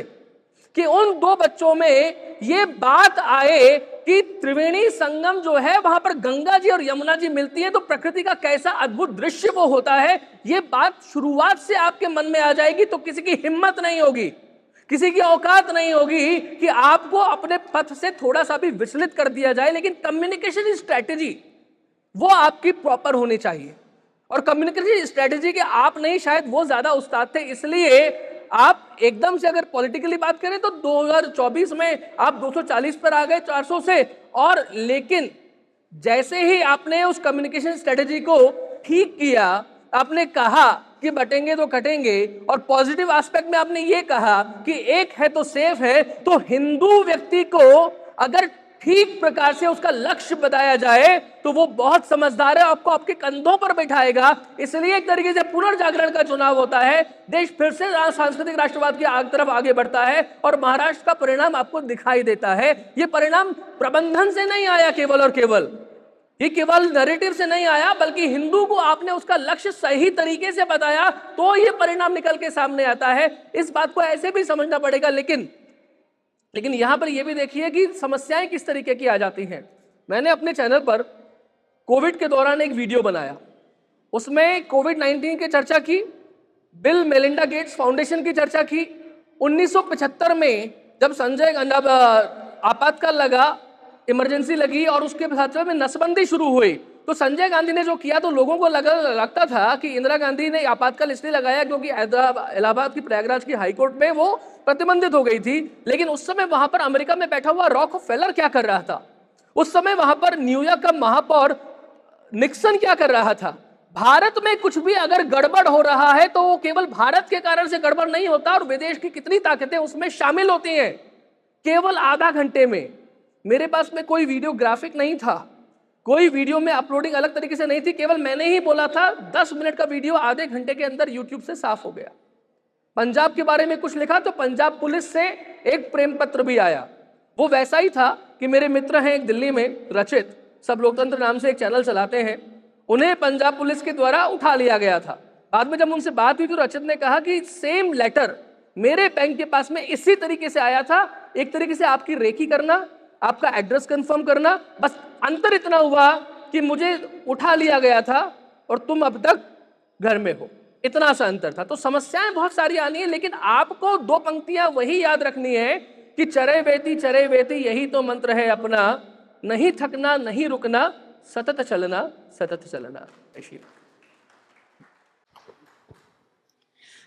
कि उन 2 बच्चों में ये बात आए कि त्रिवेणी संगम जो है वहां पर गंगा जी और यमुना जी मिलती है तो प्रकृति का कैसा अद्भुत दृश्य वो होता है। ये बात शुरुआत से आपके मन में आ जाएगी तो किसी की हिम्मत नहीं होगी, किसी की औकात नहीं होगी कि आपको अपने पथ से थोड़ा सा भी विचलित कर दिया जाए। लेकिन कम्युनिकेशन स्ट्रेटेजी वो आपकी प्रॉपर होनी चाहिए, और कम्युनिकेशन स्ट्रेटेजी के आप नहीं, शायद वो ज्यादा उस्ताद थे, इसलिए आप एकदम से अगर पॉलिटिकली बात करें तो 2024 में आप 240 पर आ गए 400 से। और लेकिन जैसे ही आपने उस कम्युनिकेशन स्ट्रेटेजी को ठीक किया, आपने कहा कि बटेंगे तो कटेंगे, और पॉजिटिव एस्पेक्ट में आपने ये कहा कि एक है तो सेफ है, तो हिंदू व्यक्ति को अगर ठीक प्रकार से उसका लक्ष्य बताया जाए तो वो बहुत समझदार है, आपको आपके कंधों पर बैठाएगा। इसलिए एक तरीके से पुनर्जागरण का चुनाव होता है, देश फिर से सांस्कृतिक राष्ट्रवाद की तरफ आगे बढ़ता है और महाराष्ट्र का परिणाम आपको दिखाई देता है। ये परिणाम प्रबंधन से नहीं आया केवल और केवल, ये केवल नैरेटिव से नहीं आया, बल्कि हिंदू को आपने उसका लक्ष्य सही तरीके से बताया तो ये परिणाम निकल के सामने आता है। इस बात को ऐसे भी समझना पड़ेगा। लेकिन यहां पर यह भी देखिए कि समस्याएं किस तरीके की आ जाती हैं। मैंने अपने चैनल पर कोविड के दौरान एक वीडियो बनाया, उसमें कोविड-19 की चर्चा की, बिल मेलिंडा गेट्स फाउंडेशन की चर्चा की। 1975 में जब संजय गांधी आपातकाल लगा, इमरजेंसी लगी और उसके साथ में नसबंदी शुरू हुई, तो संजय गांधी ने जो किया तो लोगों को लगता था कि इंदिरा गांधी ने आपातकाल इसलिए लगाया क्योंकि इलाहाबाद की, प्रयागराज की हाईकोर्ट में वो प्रतिबंधित हो गई थी। लेकिन उस समय वहां पर अमेरिका में बैठा हुआ रॉकफेलर क्या कर रहा था, उस समय वहां पर न्यूयॉर्क का महापौर निक्सन क्या कर रहा था। भारत में कुछ भी अगर गड़बड़ हो रहा है तो वो केवल भारत के कारण से गड़बड़ नहीं होता, और विदेश की कितनी ताकतें उसमें शामिल होती हैं। केवल आधा घंटे में, मेरे पास में कोई वीडियो ग्राफिक नहीं था, कोई वीडियो में अपलोडिंग अलग तरीके से नहीं थी, केवल मैंने ही बोला था, 10 मिनट का वीडियो आधे घंटे के अंदर यूट्यूब से साफ हो गया। पंजाब के बारे में कुछ लिखा तो पंजाब पुलिस से एक प्रेम पत्र भी आया। वो वैसा ही था कि मेरे मित्र हैं एक दिल्ली में, रचित, सब लोकतंत्र नाम से एक चैनल चलाते हैं, उन्हें पंजाब पुलिस के द्वारा उठा लिया गया था। बाद में जब उनसे बात हुई तो रचित ने कहा कि सेम लेटर मेरे बैंक के पास में इसी तरीके से आया था, एक तरीके से आपकी रेकी करना, आपका एड्रेस कंफर्म करना, बस अंतर इतना हुआ कि मुझे उठा लिया गया था और तुम अब तक घर में हो, इतना सा अंतर था। तो समस्याएं बहुत सारी आनी है, लेकिन आपको 2 पंक्तियां वही याद रखनी है कि चरे बेती यही तो मंत्र है अपना, नहीं थकना नहीं रुकना, सतत चलना सतत चलना। ऐसी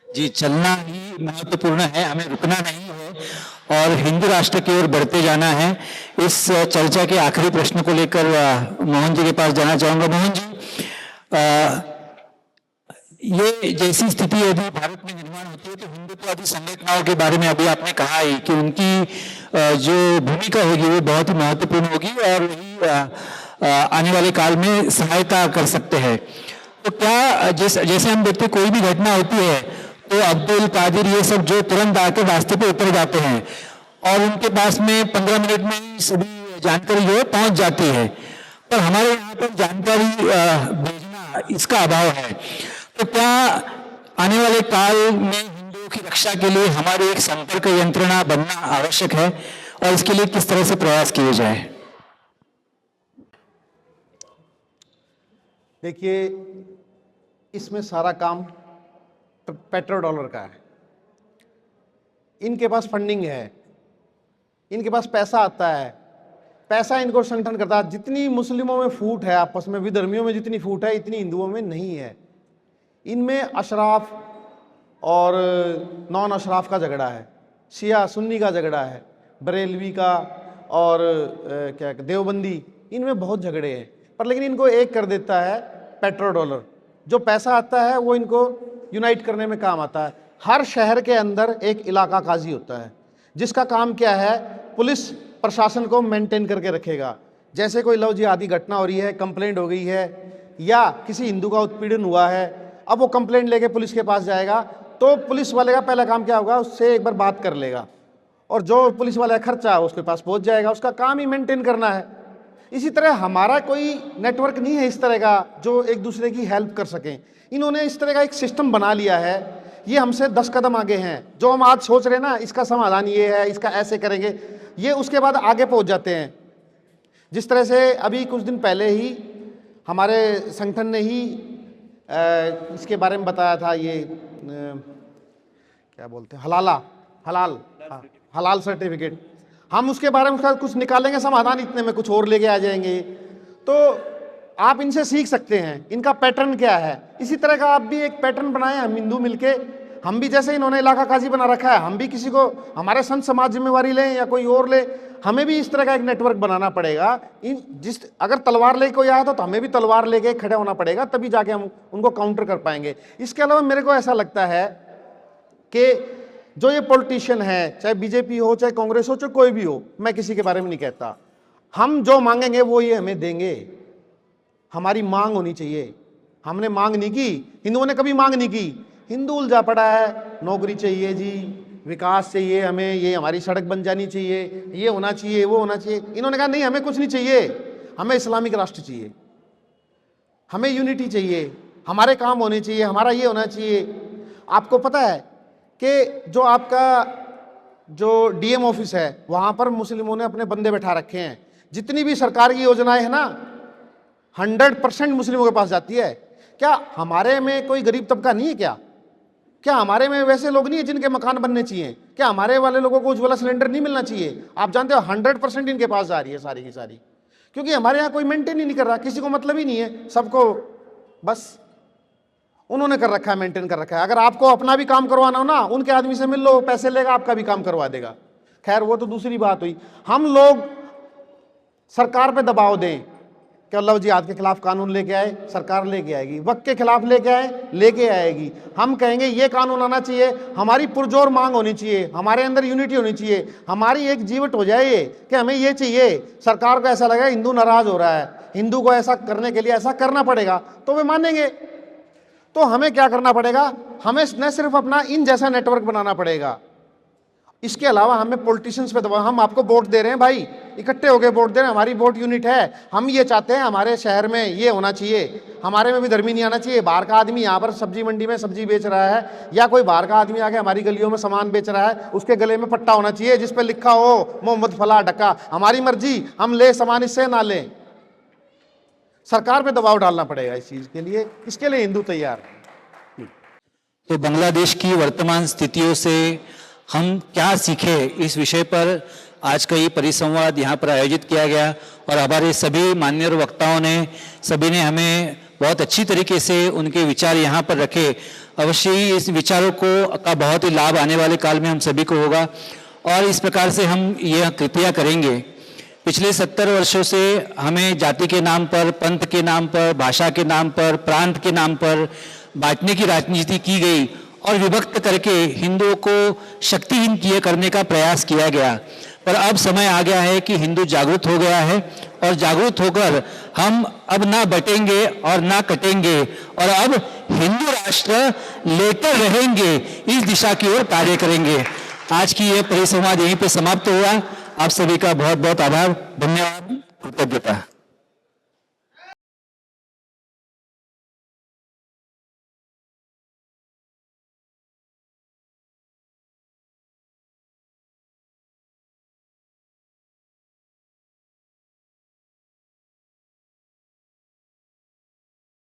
जी, चलना ही महत्वपूर्ण है, हमें रुकना नहीं है और हिंदू राष्ट्र की ओर बढ़ते जाना है। इस चर्चा के आखिरी प्रश्न को लेकर मोहन जी के पास जाना चाहूंगा। मोहन जी, ये जैसी स्थिति यदि भारत में निर्माण होती है तो हिंदुत्ववादी संगठनों के बारे में अभी आपने कहा ही कि उनकी जो भूमिका होगी वो बहुत ही महत्वपूर्ण होगी और वही आने वाले काल में सहायता कर सकते हैं। तो क्या जैसे हम देखते कोई भी घटना होती है तो अब्दुल कादिर ये सब जो तुरंत आकर रास्ते पे उतर जाते हैं और उनके पास में 15 मिनट में ही सभी जानकारी जो है पहुंच जाती है, पर हमारे यहाँ पर जानकारी भेजना इसका अभाव है। तो क्या आने वाले काल में हिंदुओं की रक्षा के लिए हमारी एक संपर्क यंत्रणा बनना आवश्यक है और इसके लिए किस तरह से प्रयास किए जाए? देखिए, इसमें सारा काम पेट्रो डॉलर का है। इनके पास फंडिंग है, इनके पास पैसा आता है, पैसा इनको संगठन करता है। जितनी मुस्लिमों में फूट है आपस में, विधर्मियों में जितनी फूट है इतनी हिंदुओं में नहीं है। इनमें अशराफ और नॉन अशराफ का झगड़ा है, शिया सुन्नी का झगड़ा है, बरेलवी का और क्या देवबंदी, इनमें बहुत झगड़े हैं। पर लेकिन इनको एक कर देता है पेट्रो डॉलर। जो पैसा आता है वो इनको यूनाइट करने में काम आता है। हर शहर के अंदर एक इलाका काजी होता है जिसका काम क्या है, पुलिस प्रशासन को मेंटेन करके रखेगा। जैसे कोई लव जिहादी घटना हो रही है, कंप्लेंट हो गई है या किसी हिंदू का उत्पीड़न हुआ है, अब वो कंप्लेंट लेके पुलिस के पास जाएगा तो पुलिस वाले का पहला काम क्या होगा, उससे एक बार बात कर लेगा और जो पुलिस वाला खर्चा है उसके पास पहुंच जाएगा। उसका काम ही मेंटेन करना है। इसी तरह हमारा कोई नेटवर्क नहीं है इस तरह का जो एक दूसरे की हेल्प कर सकें। इन्होंने इस तरह का एक सिस्टम बना लिया है, ये हमसे 10 कदम आगे हैं। जो हम आज सोच रहे हैं ना, इसका समाधान ये है, इसका ऐसे करेंगे, ये उसके बाद आगे पहुंच जाते हैं। जिस तरह से अभी कुछ दिन पहले ही हमारे संगठन ने ही इसके बारे में बताया था, ये क्या बोलते हैं, हलाल सर्टिफिकेट। हम उसके बारे में कुछ निकालेंगे समाधान, इतने में कुछ और लेके आ जाएंगे। तो आप इनसे सीख सकते हैं, इनका पैटर्न क्या है। इसी तरह का आप भी एक पैटर्न बनाएं, हम हिंदू मिलके, हम भी जैसे इन्होंने इलाका काजी बना रखा है, हम भी किसी को, हमारे संत समाज जिम्मेवारी लें या कोई और ले, हमें भी इस तरह का एक नेटवर्क बनाना पड़ेगा। अगर तलवार लेके कोई आया तो हमें भी तलवार लेके खड़े होना पड़ेगा, तभी जाके हम उनको काउंटर कर पाएंगे। इसके अलावा मेरे को ऐसा लगता है कि जो ये पॉलिटिशियन है, चाहे बीजेपी हो, चाहे कांग्रेस हो, चाहे कोई भी हो, मैं किसी के बारे में नहीं कहता, हम जो मांगेंगे वो ये हमें देंगे। हमारी मांग होनी चाहिए। हमने मांग नहीं की, हिंदुओं ने कभी मांग नहीं की। हिंदू उलझा पड़ा है, नौकरी चाहिए जी, विकास चाहिए हमें, ये हमारी सड़क बन जानी चाहिए, ये होना चाहिए, वो होना चाहिए। इन्होंने कहा नहीं, हमें कुछ नहीं चाहिए, हमें इस्लामिक राष्ट्र चाहिए, हमें यूनिटी चाहिए, हमारे काम होने चाहिए, हमारा ये होना चाहिए। आपको पता है कि जो आपका जो डीएम ऑफिस है वहाँ पर मुस्लिमों ने अपने बंदे बैठा रखे हैं। जितनी भी सरकार की योजनाएं है ना, 100% मुस्लिमों के पास जाती है। क्या हमारे में कोई गरीब तबका नहीं है क्या हमारे में वैसे लोग नहीं है जिनके मकान बनने चाहिए? क्या हमारे वाले लोगों को उज्ज्वला सिलेंडर नहीं मिलना चाहिए? आप जानते हो 100% इनके पास जा रही है सारी की सारी, क्योंकि हमारे यहाँ कोई मेंटेन ही नहीं कर रहा, किसी को मतलब ही नहीं है, सबको बस उन्होंने कर रखा है, मेंटेन कर रखा है। अगर आपको अपना भी काम करवाना हो ना, उनके आदमी से मिल लो, पैसे लेगा, आपका भी काम करवा देगा। खैर वो तो दूसरी बात हुई। हम लोग सरकार पे दबाव दें कि लव जिहाद के खिलाफ कानून लेके आए, सरकार लेके आएगी। वक्त के खिलाफ लेके आए, लेके आएगी। हम कहेंगे ये कानून आना चाहिए, हमारी पुरजोर मांग होनी चाहिए, हमारे अंदर यूनिटी होनी चाहिए, हमारी एक जीवट हो जाए ये कि हमें ये चाहिए। सरकार को ऐसा लगा हिंदू नाराज हो रहा है, हिंदू को ऐसा करने के लिए ऐसा करना पड़ेगा, तो वे मानेंगे। तो हमें क्या करना पड़ेगा? हमें न सिर्फ अपना इन जैसा नेटवर्क बनाना पड़ेगा, इसके अलावा हमें पॉलिटिशियंस पे दबाव। हम आपको वोट दे रहे हैं भाई, इकट्ठे होकर वोट दे रहे हैं। हमारी वोट यूनिट है, हम ये चाहते हैं हमारे शहर में ये होना चाहिए, हमारे में भी धर्मी नहीं आना चाहिए। बाहर का आदमी यहाँ पर सब्जी मंडी में सब्जी बेच रहा है या कोई बाहर का आदमी आके हमारी गलियों में सामान बेच रहा है, उसके गले में पट्टा होना चाहिए जिस पे लिखा हो मोहम्मद फला ढक्का। हमारी मर्जी, हम ले सामान इससे ना लें। सरकार पे दबाव डालना पड़ेगा इस चीज के लिए, इसके लिए हिंदू तैयार है। तो बांग्लादेश की वर्तमान स्थितियों से हम क्या सीखे, इस विषय पर आज का ये परिसंवाद यहाँ पर आयोजित किया गया और हमारे सभी मान्यवर वक्ताओं ने, सभी ने हमें बहुत अच्छी तरीके से उनके विचार यहाँ पर रखे। अवश्य ही इस विचारों का बहुत ही लाभ आने वाले काल में हम सभी को होगा और इस प्रकार से हम यह कृतियाँ करेंगे। पिछले 70 वर्षों से हमें जाति के नाम पर, पंथ के नाम पर, भाषा के नाम पर, प्रांत के नाम पर बांटने की राजनीति की गई और विभक्त करके हिंदुओं को शक्तिहीन करने का प्रयास किया गया। पर अब समय आ गया है कि हिंदू जागरूक हो गया है और जागरूक होकर हम अब ना बटेंगे और ना कटेंगे और अब हिंदू राष्ट्र लेकर रहेंगे, इस दिशा की ओर कार्य करेंगे। आज की यह परिसंवाद यहीं पे समाप्त हुआ। आप सभी का बहुत बहुत आभार, धन्यवाद, कृतज्ञता।